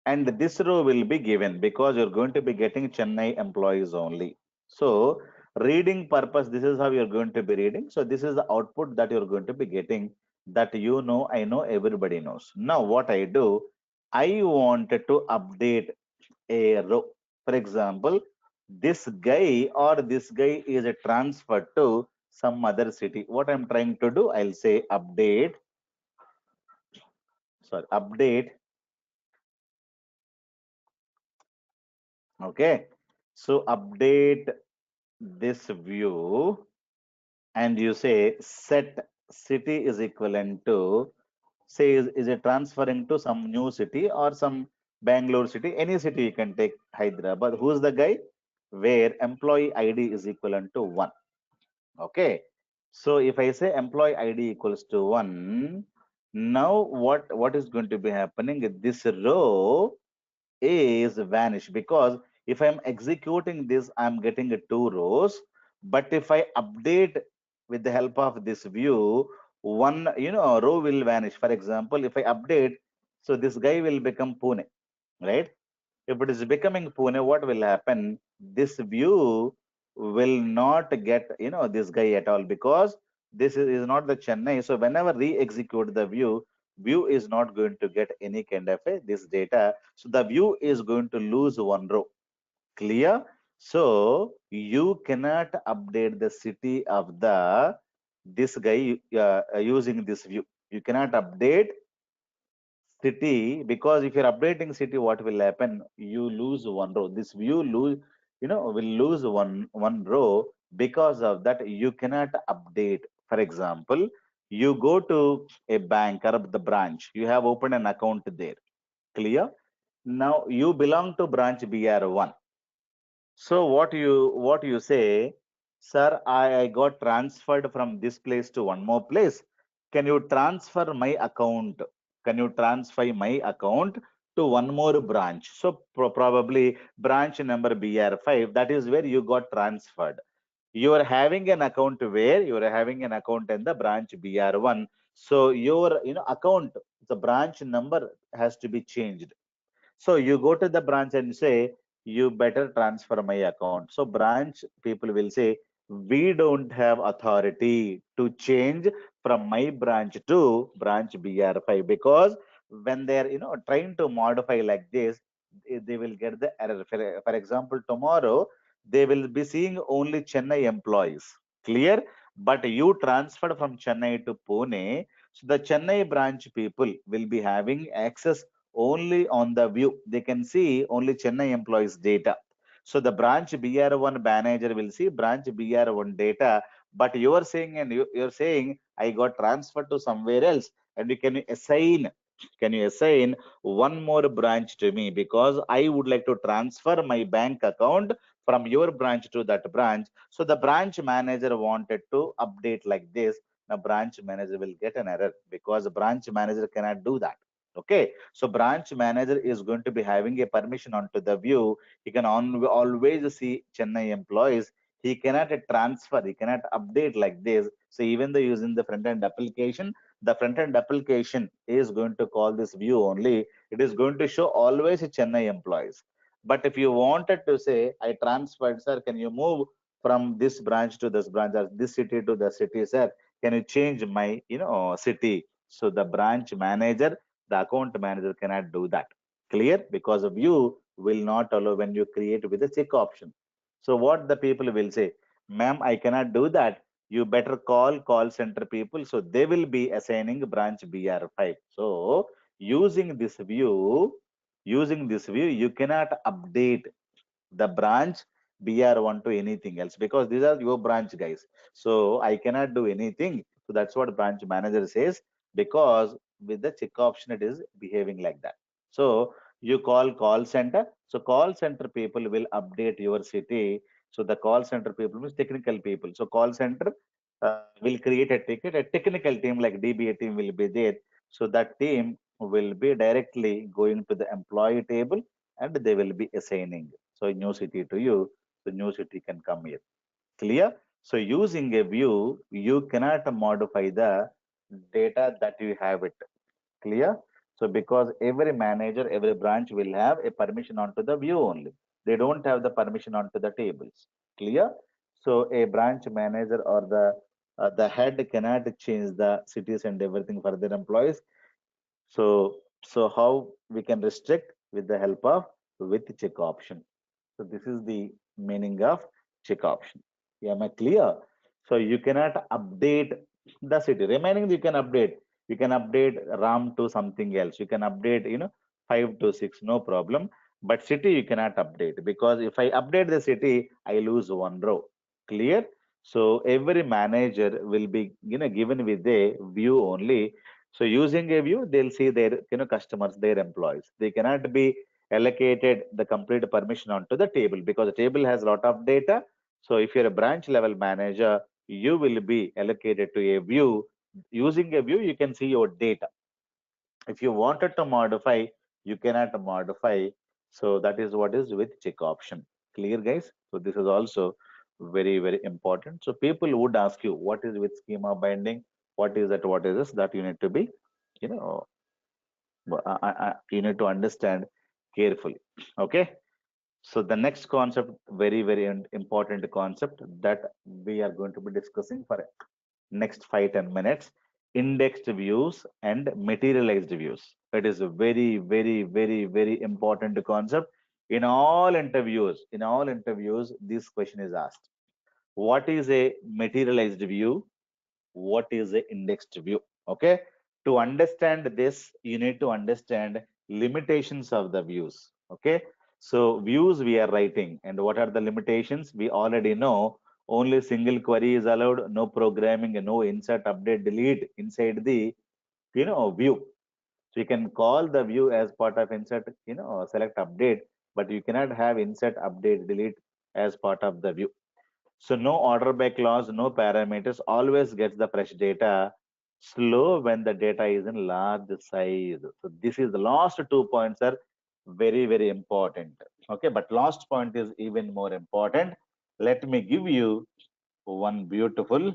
and this row will be given because you're going to be getting Chennai employees only. So reading purpose, this is how you're going to be reading. So this is the output that you're going to be getting, that I know, everybody knows. Now what I do, I wanted to update a row. For example, this guy is transferred to some other city. What I'm trying to do, I'll say update. Okay. So update this view and you say set city is equivalent to, say, is it transferring to some new city or some Bangalore city, any city you can take, Hyderabad. Who's the guy? Where employee ID is equivalent to 1. Okay. So if I say employee ID equals to 1, now what is going to be happening? This row is vanished because if I'm executing this, I'm getting 2 rows. But if I update with the help of this view, one row will vanish. For example, if I update, so this guy will become Pune, right? If it is becoming Pune, what will happen? This view will not get this guy at all because this is not the Chennai. So whenever re-execute the view is not going to get any kind of this data. So the view is going to lose 1 row. Clear? So you cannot update the city of the this guy using this view. You cannot update city because if you're updating city, what will happen? You lose 1 row. This view will lose one row. Because of that, you cannot update. For example, you go to a bank or the branch, you have opened an account there. Clear? Now you belong to branch BR1. So what you say, sir, I got transferred from this place to one more place. Can you transfer my account? Can you transfer my account to one more branch? So probably branch number BR5, that is where you got transferred. You are having an account where you are having an account in the branch BR1. So your account, the branch number has to be changed. So you go to the branch and say, you better transfer my account. So branch people will say, we don't have authority to change from my branch to branch BR5 because when they're trying to modify like this, they will get the error. For example, tomorrow they will be seeing only Chennai employees. Clear? But you transferred from Chennai to Pune. So the Chennai branch people will be having access only on the view. They can see only Chennai employees data. So the branch BR1 manager will see branch BR1 data, but you're saying you're saying I got transferred to somewhere else, and you can you assign one more branch to me because I would like to transfer my bank account from your branch to that branch. So the branch manager wanted to update like this. The branch manager will get an error because the branch manager cannot do that. Okay, so branch manager is going to be having a permission onto the view. He can always see Chennai employees. He cannot transfer, he cannot update like this. So even though using the front end application, the front end application is going to call this view only. It is going to show always Chennai employees. But if you wanted to say, I transferred, sir, can you move from this branch to this branch or this city to the city, sir? Can you change my, city? So the branch manager, the account manager cannot do that. Clear? Because of you will not allow when you create with a check option. So what the people will say, ma'am, I cannot do that. You better call center people. So they will be assigning branch BR5. So Using this view, you cannot update the branch BR1 to anything else because these are your branch guys. So I cannot do anything. So that's what branch manager says, because with the check option it is behaving like that. So you call center. So call center people will update your city. So the call center people means technical people. So call center will create a ticket. A technical team like DBA team will be there. So that team will be directly going to the employee table and they will be assigning. So new city to you, the new city can come here. Clear? So using a view, you cannot modify the data that you have it. Clear? So because every manager, every branch will have a permission onto the view only. They don't have the permission onto the tables. Clear? So a branch manager or the head cannot change the cities and everything for their employees. So how we can restrict with the help of with check option. So this is the meaning of check option. Am I clear? So you cannot update the city. Remaining you can update. You can update RAM to something else. You can update, 5 to 6, no problem. But city you cannot update because if I update the city, I lose one row. Clear? So every manager will be, given with a view only. So using a view, they'll see their, customers, their employees. They cannot be allocated the complete permission onto the table because the table has a lot of data. So if you're a branch level manager, you will be allocated to a view. Using a view, you can see your data. If you wanted to modify, you cannot modify. So that is what is with check option. Clear, guys? So this is also very, very important. So people would ask you, what is with schema binding? What is that? What is this? That you need to be, you know, you need to understand carefully. Okay. So the next concept, very, very important concept that we are going to be discussing for next 5-10 minutes, indexed views and materialized views. It is a very, very, very, very important concept. In all interviews, this question is asked. What is a materialized view? What is a indexed view? Okay. To understand this, you need to understand limitations of the views. Okay. So views we are writing, and what are the limitations? We already know only single query is allowed, no programming, and no insert, update, delete inside the view. So you can call the view as part of insert, select, update, but you cannot have insert, update, delete as part of the view. So no order by clause, no parameters, always gets the fresh data. Slow when the data is in large size. So this is the last 2 points are very, very important. Okay, but last point is even more important. Let me give you one beautiful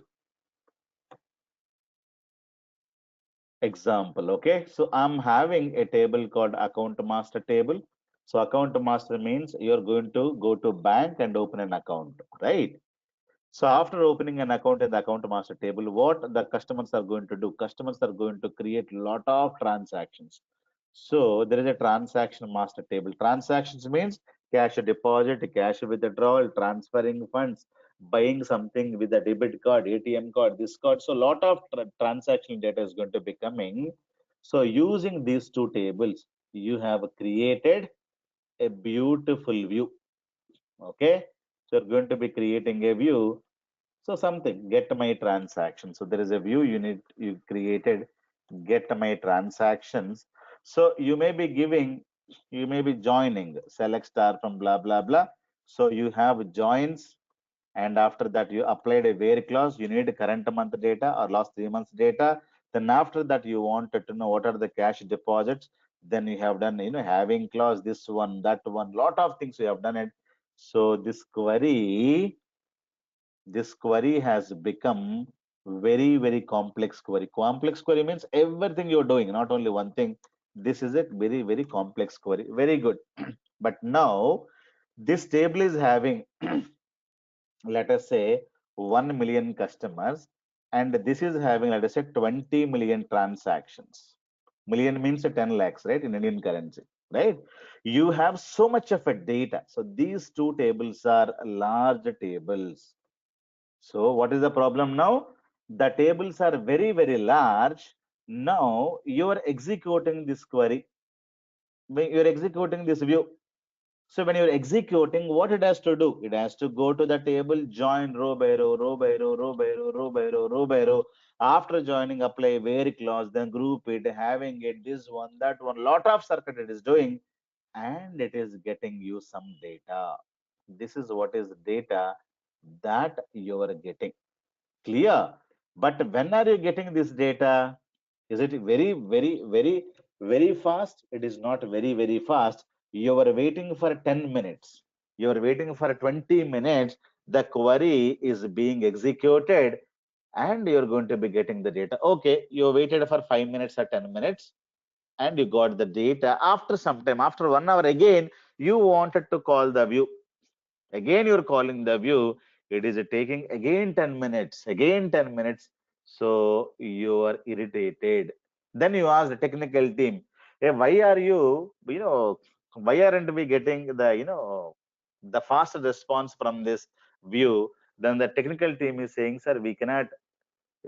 example. Okay, so I'm having a table called account master table. So account master means you're going to go to bank and open an account, right? So after opening an account in the account master table, what the customers are going to do? Customers are going to create a lot of transactions. So there is a transaction master table. Transactions means cash deposit, cash withdrawal, transferring funds, buying something with a debit card, ATM card, this card. So a lot of transaction data is going to be coming. So using these two tables, you have created a beautiful view. Okay. So you're going to be creating a view, so something, get my transaction. So there is a view you created, get my transactions. So you may be joining, select star from blah, blah, blah. So you have joins, and after that you applied a where clause, you need current month data or last 3 months data. Then after that you wanted to know what are the cash deposits. Then you have done, having clause, this one, that one, lot of things you have done it. So this query has become very, very complex query. Complex query means everything you're doing, not only one thing. This is a very, very complex query. Very good. But now this table is having, let us say, 1 million customers, and this is having, let us say, 20 million transactions. Million means 10 lakhs, right? In Indian currency, right? You have so much of a data. So these two tables are large tables. So what is the problem now? The tables are very, very large, Now you are executing this query, when you're executing this view. So when you're executing, what it has to do? It has to go to the table, join row by row, row by row, row by row, row by row, row by row. After joining, apply where clause, then group it, having it, this one, that one, lot of circuit it is doing, and it is getting you some data. This is what is data that you are getting. Clear? But when are you getting this data? Is it very, very, very, very fast? It is not very, very fast. You are waiting for 10 minutes. You are waiting for 20 minutes. The query is being executed and you're going to be getting the data. Okay, you waited for 5 minutes or 10 minutes and you got the data. After some time, after 1 hour again, you wanted to call the view. Again, you're calling the view. It is taking again 10 minutes, again 10 minutes. So you are irritated. Then you ask the technical team, hey, why are why aren't we getting the fast response from this view? Then the technical team is saying, sir, we cannot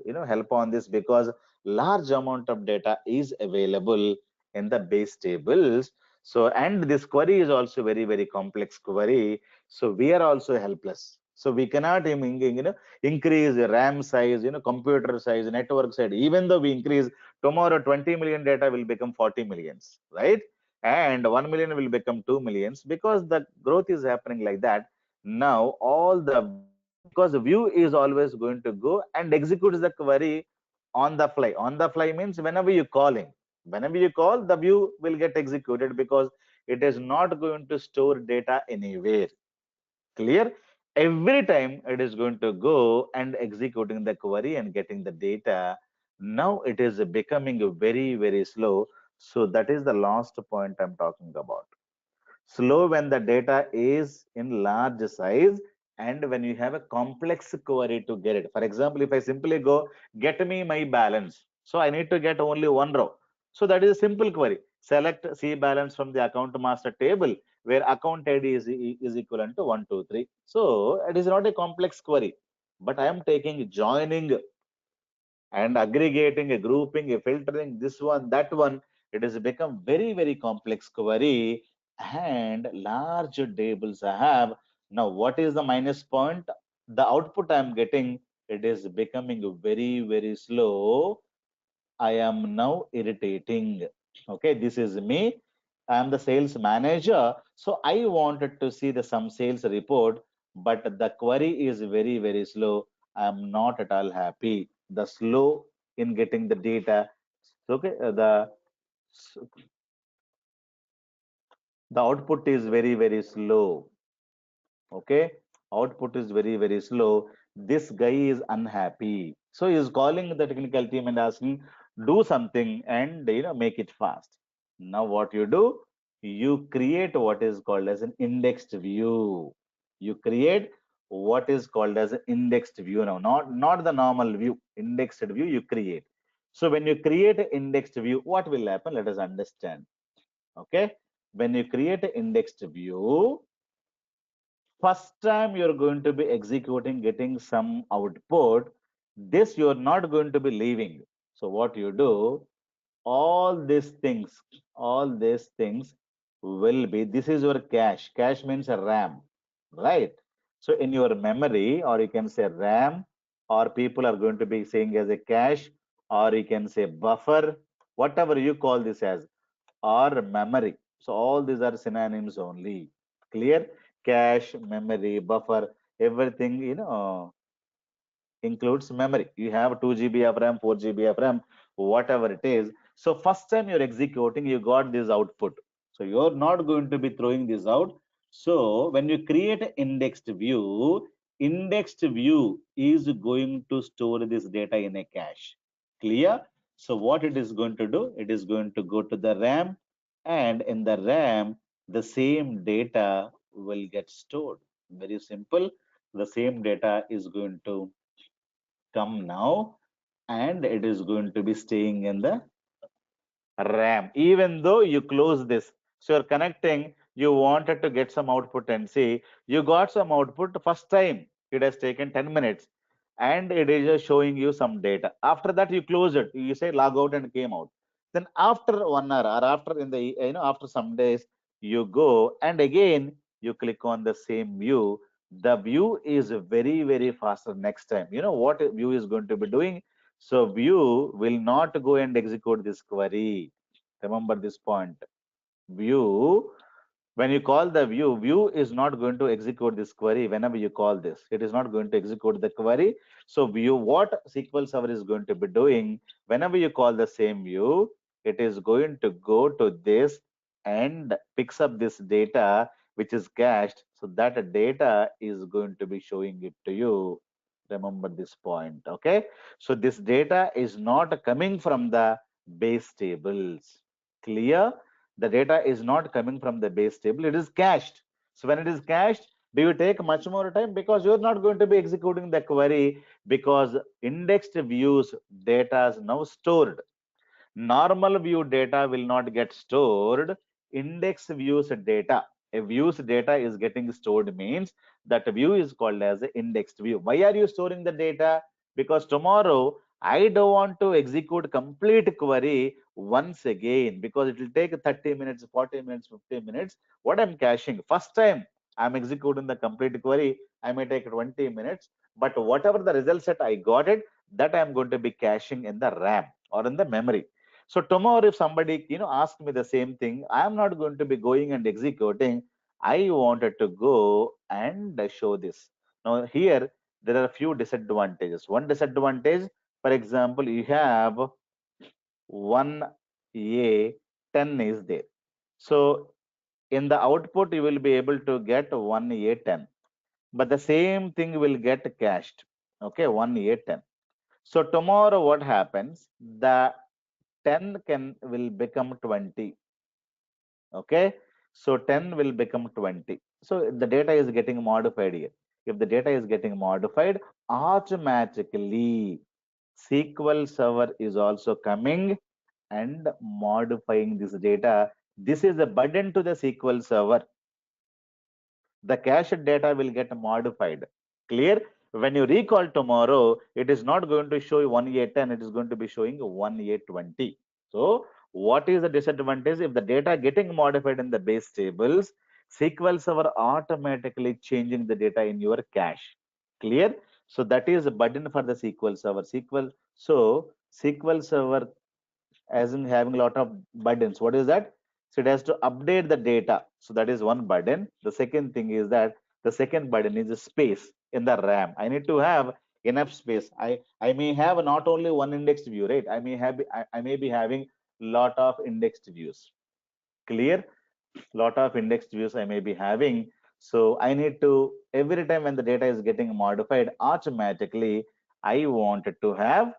help on this because large amount of data is available in the base tables. So and this query is also very, very complex query, so we are also helpless. So we cannot increase the ram size, computer size, network size. Even though we increase, tomorrow 20 million data will become 40 millions, right? And 1 million will become 2 millions because the growth is happening like that. Now all the view, because the view is always going to go and executes the query on the fly. On the fly means whenever you're calling, whenever you call, the view will get executed because it is not going to store data anywhere. Clear? Every time it is going to go and executing the query and getting the data. Now it is becoming very, very slow. So that is the last point I'm talking about. Slow when the data is in large size and when you have a complex query to get it. For example, if I simply go, get me my balance. So I need to get only one row. So that is a simple query. Select C balance from the account master table where account ID is equivalent to 123. So it is not a complex query, but I am taking joining and aggregating, a grouping, a filtering, this one, that one. It has become very, very complex query and large tables I have. Now, what is the minus point? The output I'm getting, it is becoming very, very slow. I am now irritating. Okay, this is me. I am the sales manager. So I wanted to see the some sales report, but the query is very, very slow. I am not at all happy. The slow in getting the data. Okay, the output is very, very slow. Okay, output is very, very slow. This guy is unhappy, so he is calling the technical team and asking, do something and make it fast. Now what you do, you create what is called as an indexed view. You create what is called as an indexed view. Now not the normal view, indexed view you create. So when you create an indexed view, what will happen? Let us understand. Okay, when you create an indexed view, first time you're going to be executing, getting some output, this you're not going to be leaving. So what you do, all these things, all these things will be, this is your cache. Cache means a ram, right? So in your memory, or you can say ram, or people are going to be saying as a cache, or you can say buffer, whatever you call this as, or memory. So all these are synonyms only. Clear? Cache, memory, buffer, everything, includes memory. You have 2 GB of RAM, 4 GB of RAM, whatever it is. So first time you're executing, you got this output. So you're not going to be throwing this out. So when you create an indexed view is going to store this data in a cache. Clear? So what it is going to do? It is going to go to the RAM, and in the RAM, the same data will get stored. Very simple. The same data is going to come now and it is going to be staying in the RAM, even though you close this. So you're connecting, you wanted to get some output and see, you got some output first time. It has taken 10 minutes. and it is just showing you some data. After that, you close it. You say log out and came out. Then after 1 hour or after in the after some days, you go and again you click on the same view. The view is very, very faster next time. You know what view is going to be doing? So view will not go and execute this query. Remember this point. View, when you call the view is not going to execute this query whenever you call this. It is not going to execute the query. So view, what SQL Server is going to be doing, whenever you call the same view, it is going to go to this and picks up this data which is cached. So that data is going to be showing it to you. Remember this point, okay? So this data is not coming from the base tables. Clear? The data is not coming from the base table, it is cached. So when it is cached, do you take much more time? Because you're not going to be executing the query, because indexed views data is now stored. Normal view data will not get stored. Index views data. A views data is getting stored means that view is called as an indexed view. Why are you storing the data? Because tomorrow I don't want to execute complete query once again, because it will take 30 minutes, 40 minutes, 50 minutes. What I'm caching, first time I'm executing the complete query, I may take 20 minutes, but whatever the result set I got it, that I'm going to be caching in the RAM or in the memory. So tomorrow, if somebody ask me the same thing, I am not going to be going and executing. I wanted to go and show this. Now here there are a few disadvantages. One disadvantage, for example, you have 1A 10 is there. So in the output you will be able to get 1A 10, but the same thing will get cached. Okay, 1A 10. So tomorrow what happens? The 10 can will become 20. Okay, so 10 will become 20. So the data is getting modified here. If the data is getting modified, automatically SQL Server is also coming and modifying this data. This is a burden to the SQL Server. The cached data will get modified. Clear? When you recall tomorrow, it is not going to show you 1A10, it is going to be showing 1A20. So what is the disadvantage? If the data getting modified in the base tables, SQL Server automatically changing the data in your cache. Clear? So that is a burden for the SQL Server. SQL Server as in having a lot of burdens. What is that? So it has to update the data. So that is one burden. The second thing is that the second burden is the space in the RAM. I need to have enough space. I may have not only one indexed view, right? I may be having lot of indexed views. Clear? Lot of indexed views I may be having. So I need to, every time when the data is getting modified, automatically I wanted to have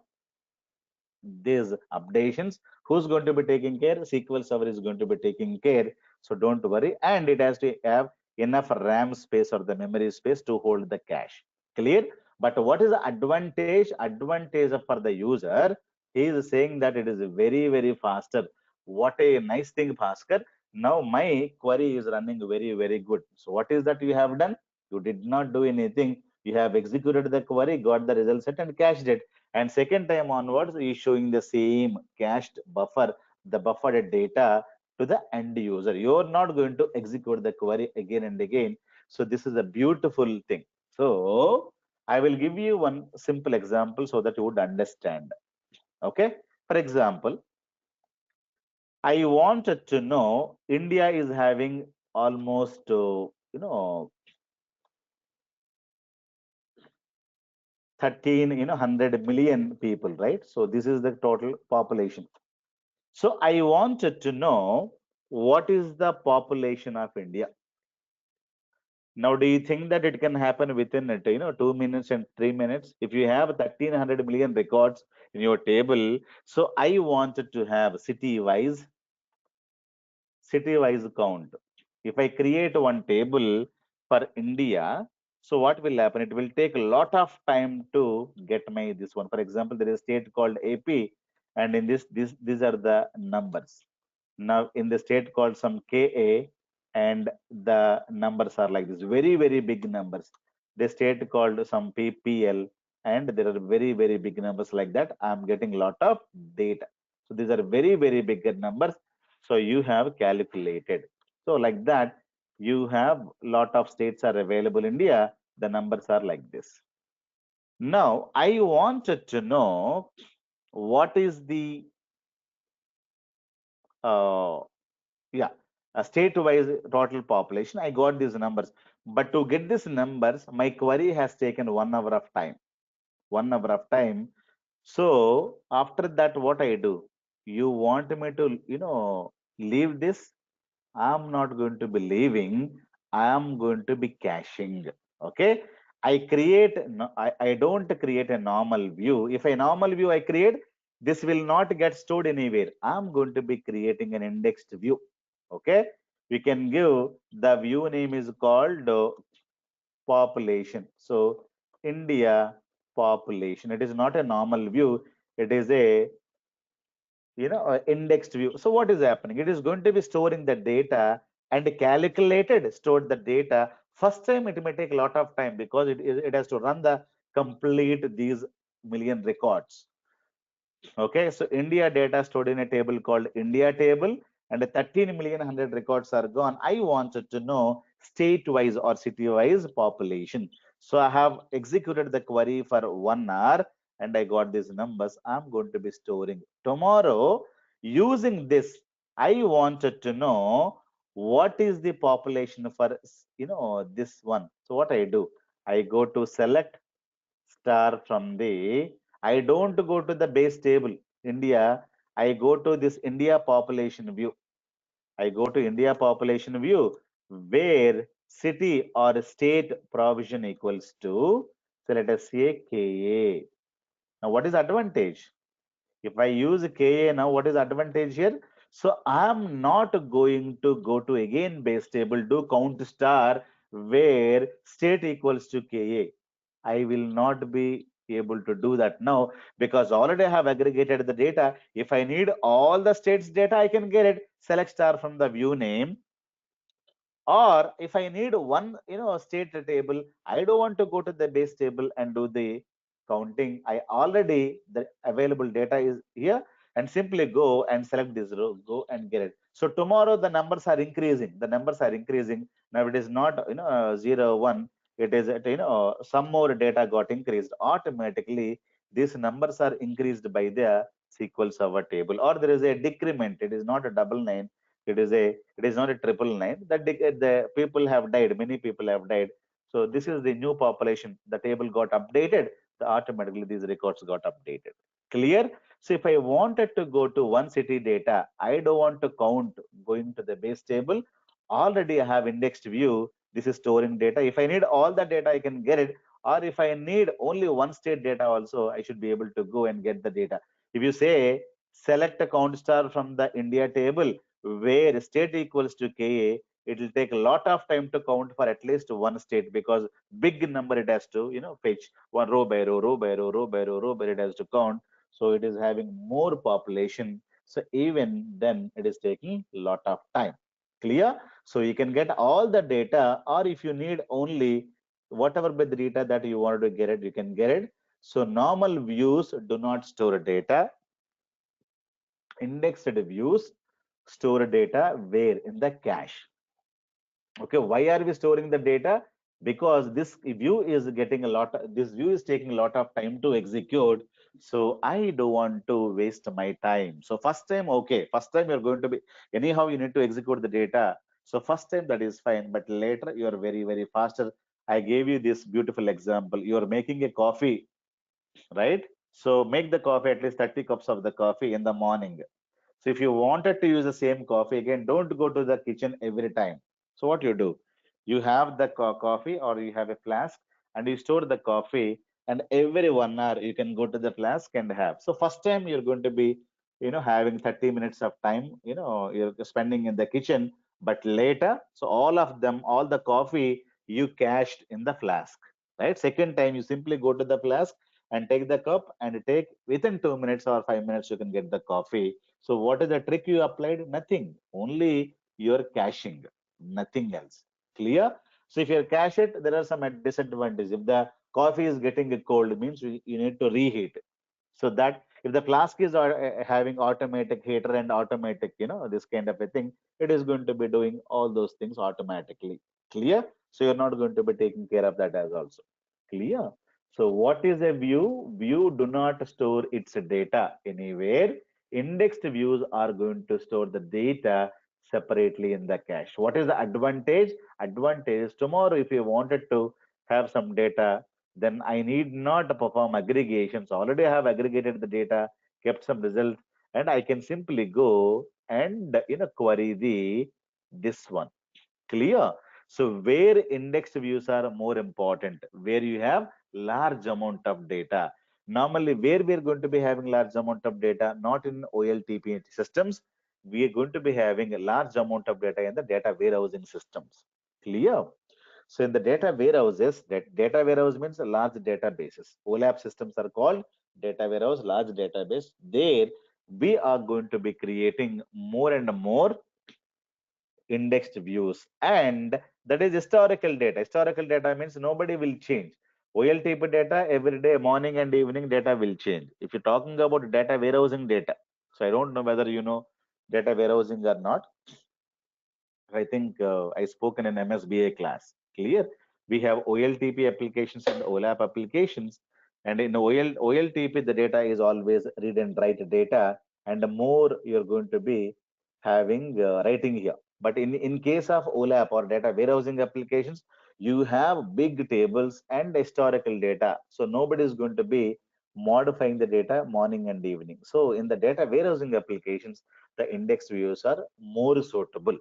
these updations. Who's going to be taking care? SQL Server is going to be taking care. So don't worry, and it has to have enough RAM space or the memory space to hold the cache. Clear? But what is the advantage for the user? He is saying that it is very, very faster. What a nice thing, Bhaskar. Now my query is running very, very good. So what is that you have done? You did not do anything. You have executed the query, got the result set and cached it, and second time onwards is showing the same cached buffer, the buffered data to the end user. You're not going to execute the query again and again. So this is a beautiful thing. So I will give you one simple example so that you would understand. Okay, for example, I wanted to know India is having almost 13 100 million people, right? So this is the total population. So I wanted to know what is the population of India. Now, do you think that it can happen within 2 minutes and 3 minutes? If you have 1300 million records in your table, so I wanted to have city-wise count. If I create one table for India, so what will happen? It will take a lot of time to get my this one. For example, there is a state called AP, and in this these are the numbers. Now in the state called some KA, and the numbers are like this, very, very big numbers. The state called some PPL, and there are very, very big numbers like that. I'm getting a lot of data. So these are very, very big numbers. So you have calculated. So like that, you have lot of states are available in India. The numbers are like this. Now, I wanted to know what is the uh, yeah, a state-wise total population. I got these numbers, but to get these numbers, my query has taken 1 hour of time. 1 hour of time. So after that, what I do? You want me to, leave this? I'm not going to be leaving. I am going to be caching. Okay. I don't create a normal view. If a normal view I create, this will not get stored anywhere. I'm going to be creating an indexed view. Okay. We can give the view name is called population. So India population. It is not a normal view. It is a indexed view. So what is happening? It is going to be storing the data and calculated, stored the data. First time it may take a lot of time because it has to run the complete these million records. Okay, so India data stored in a table called India table, and 13 million 100 records are gone. I wanted to know state-wise or city-wise population. So I have executed the query for 1 hour and I got these numbers. I'm going to be storing. Tomorrow, using this, I wanted to know what is the population for this one. So what I do, I go to select star from the, I don't go to the base table, India. I go to this India population view. I go to India population view where city or state provision equals to, so let us say KA. Now, what is advantage? If I use KA now, what is advantage here? So I'm not going to go to again base table, do count star where state equals to KA. I will not be able to do that now because already I have aggregated the data. If I need all the states data, I can get it. Select star from the view name, or if I need one state table, I don't want to go to the base table and do the counting. I already the available data is here, and simply go and select this row, go and get it. So tomorrow the numbers are increasing, now. It is not 0 1, it is at, some more data got increased automatically. These numbers are increased by the SQL server table, or there is a decrement. It is not a double nine, it is not a triple nine. The people have died, many people have died. So this is the new population. The table got updated, automatically these records got updated. Clear? So if I wanted to go to one city data, I don't want to count going to the base table. Already I have indexed view. This is storing data. If I need all the data, I can get it. Or if I need only one state data also, I should be able to go and get the data. If you say select a count star from the India table where state equals to KA, it will take a lot of time to count for at least one state because big number it has to, fetch one row by row, row by row, row by row, row by row, it has to count. So it is having more population. So even then it is taking a lot of time. Clear? So you can get all the data, or if you need only whatever bit data that you want to get it, you can get it. So normal views do not store data. Indexed views store data where? In the cache. Okay, why are we storing the data? Because this view is getting a lot, this view is taking a lot of time to execute. So I don't want to waste my time. So first time, okay, first time you're going to be, anyhow, you need to execute the data. So first time that is fine, but later you are very, very faster. I gave you this beautiful example. You are making a coffee, right? So make the coffee, at least 30 cups of the coffee in the morning. So if you wanted to use the same coffee again, don't go to the kitchen every time. So what you do, you have the coffee or you have a flask and you store the coffee, and every 1 hour you can go to the flask and have. So first time you're going to be, having 30 minutes of time, you're spending in the kitchen, but later, so all of them, all the coffee you cached in the flask, right? Second time you simply go to the flask and take the cup and take within 2 minutes or 5 minutes you can get the coffee. So what is the trick you applied? Nothing. Only your caching, nothing else. Clear? So if you cache it, there are some disadvantages. If the coffee is getting cold, it means you need to reheat. So that if the flask is having automatic heater and automatic, this kind of a thing, it is going to be doing all those things automatically. Clear? So you're not going to be taking care of that as also. Clear? So what is a view? View do not store its data anywhere. Indexed views are going to store the data separately in the cache. What is the advantage? Advantage tomorrow, if you wanted to have some data, then I need not perform aggregations. Already I have aggregated the data, kept some results, and I can simply go and query the this one. Clear? So where index views are more important, where you have large amount of data. Normally, where we are going to be having large amount of data, not in OLTP systems, we are going to be having a large amount of data in the data warehousing systems. Clear? So in the data warehouses, that data warehouse means a large databases. OLAP systems are called data warehouse, large database. There we are going to be creating more and more indexed views, and that is historical data. Historical data means nobody will change. OLTP data every day, morning and evening data will change. If you're talking about data warehousing data, so I don't know whether you know data warehousing or not. I think I spoke in an MSBA class. Clear? We have OLTP applications and OLAP applications. And in OLTP, the data is always read and write data. And the more you're going to be having writing here. But in case of OLAP or data warehousing applications, you have big tables and historical data. So nobody is going to be modifying the data morning and evening. So in the data warehousing applications, the index views are more suitable,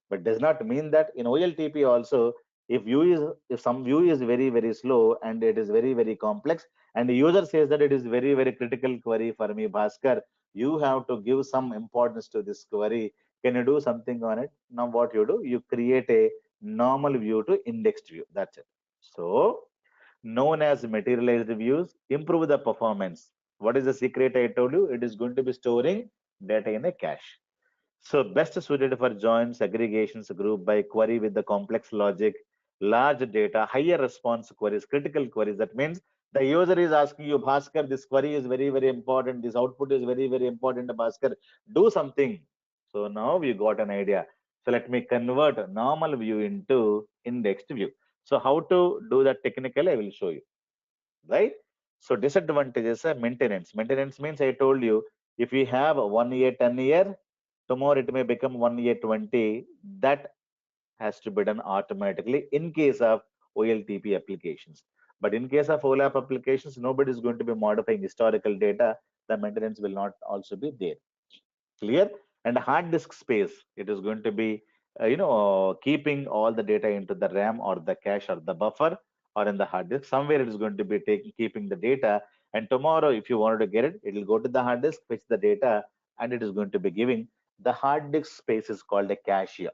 but does not mean that in OLTP also, if some view is very slow and it is very complex, and the user says that it is very critical query for me, Bhaskar, you have to give some importance to this query. Can you do something on it? Now what you do, you create a normal view to indexed view. That's it. So known as materialized views, improve the performance. What is the secret I told you? It is going to be storing data in a cache. So best suited for joins, aggregations, group by query with the complex logic, large data, higher response queries, critical queries. That means the user is asking you, Bhaskar, this query is very important. This output is very important, Bhaskar. Do something. So now we got an idea. So let me convert normal view into indexed view. So how to do that technically, I will show you, right? So disadvantages are maintenance. Maintenance means I told you, if we have 1 year, 10 year, tomorrow it may become 1 year, 20. That has to be done automatically in case of OLTP applications. But in case of OLAP applications, nobody is going to be modifying historical data. The maintenance will not also be there. Clear? And hard disk space, it is going to be keeping all the data into the RAM or the cache or the buffer or in the hard disk. Somewhere it is going to be taking keeping the data, and tomorrow if you wanted to get it, it will go to the hard disk, fetch the data, and it is going to be giving. The hard disk space is called a cache here.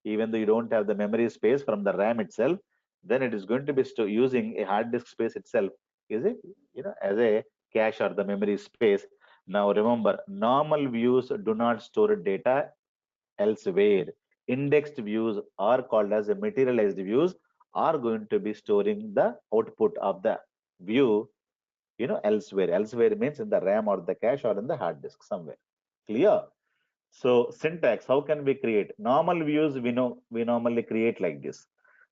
Even though you don't have the memory space from the RAM itself, then it is going to be using a hard disk space itself, is it, as a cache or the memory space. Now remember, normal views do not store data elsewhere. Indexed views are called as a materialized views, are going to be storing the output of the view, elsewhere. Elsewhere means in the RAM or the cache or in the hard disk somewhere. Clear? So syntax, how can we create? Normal views, we know we normally create like this.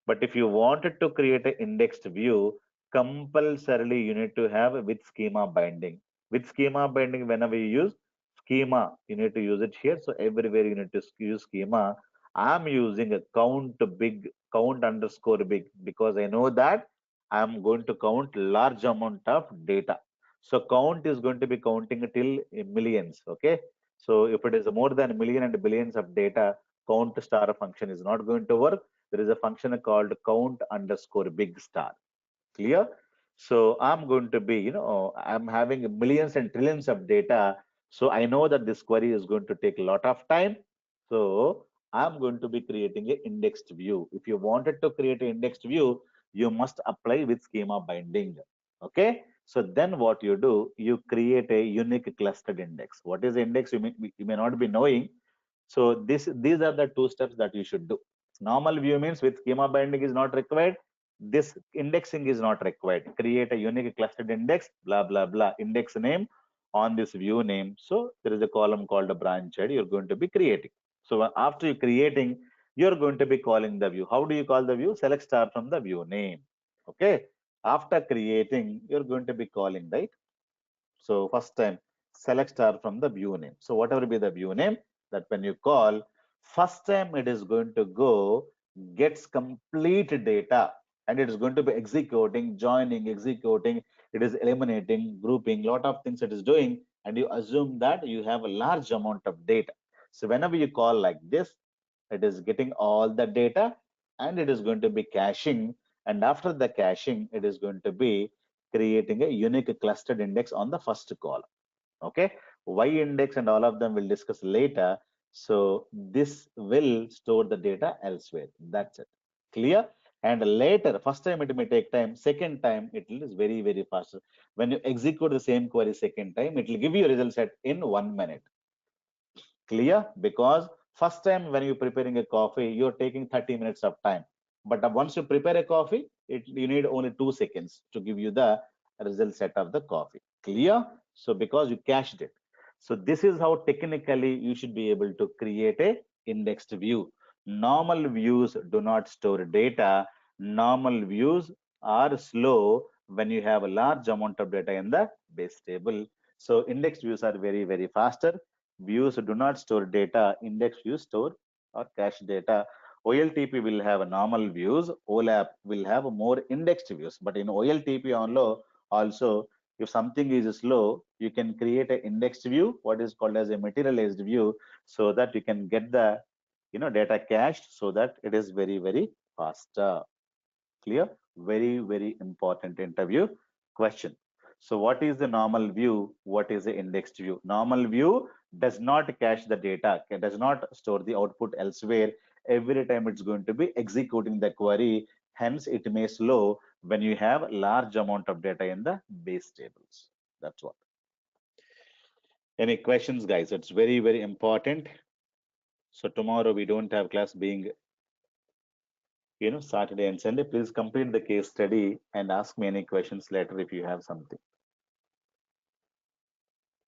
But if you wanted to create an indexed view, compulsorily you need to have with schema binding. With schema binding, whenever you use schema, you need to use it here. So everywhere you need to use schema. I'm using a count underscore big, because I know that I'm going to count large amount of data. So count is going to be counting till millions. Okay. So if it is more than a million and billions of data, count star function is not going to work. There is a function called count underscore big star. Clear? So I'm going to be, I'm having millions and trillions of data. So I know that this query is going to take a lot of time. So I'm going to be creating an indexed view. If you wanted to create an indexed view, you must apply with schema binding. Okay. So then what you do, you create a unique clustered index. What is index? You may not be knowing. So these are the two steps that you should do. Normal view means with schema binding is not required. This indexing is not required. Create a unique clustered index, blah, blah, blah, index name on this view name. So there is a column called a branch ID you're going to be creating. So after you creating, you're going to be calling the view. How do you call the view? Select star from the view name. Okay. After creating, you're going to be calling, right? So first time, select star from the view name. So whatever be the view name, that when you call, first time it is going to go, gets complete data, and it is going to be executing, joining, executing, it is eliminating, grouping, lot of things it is doing, and you assume that you have a large amount of data. So whenever you call like this, it is getting all the data and it is going to be caching. And after the caching, it is going to be creating a unique clustered index on the first column. Okay, y index and all of them will discuss later. So this will store the data elsewhere. That's it. Clear? And later, first time it may take time, second time it is very, very fast. When you execute the same query second time, it will give you a result set in 1 minute. Clear? Because first time when you're preparing a coffee, you're taking 30 minutes of time. But once you prepare a coffee, you need only 2 seconds to give you the result set of the coffee. Clear? So because you cached it. So this is how technically you should be able to create a indexed view. Normal views do not store data. Normal views are slow when you have a large amount of data in the base table. So indexed views are very, very faster. Views do not store data. Index views store or cache data. OLTP will have normal views. OLAP will have more indexed views. But in OLTP also, if something is slow, you can create an indexed view, what is called as a materialized view, so that you can get the data cached so that it is very, very fast. Clear? Very, very important interview question. So what is the normal view? What is the indexed view? Normal view does not cache the data, does not store the output elsewhere. Every time it's going to be executing the query. Hence, it may slow when you have large amount of data in the base tables. That's what. Any questions, guys? It's very, very important. So tomorrow we don't have class being Saturday and Sunday. Please complete the case study and ask me any questions later if you have something.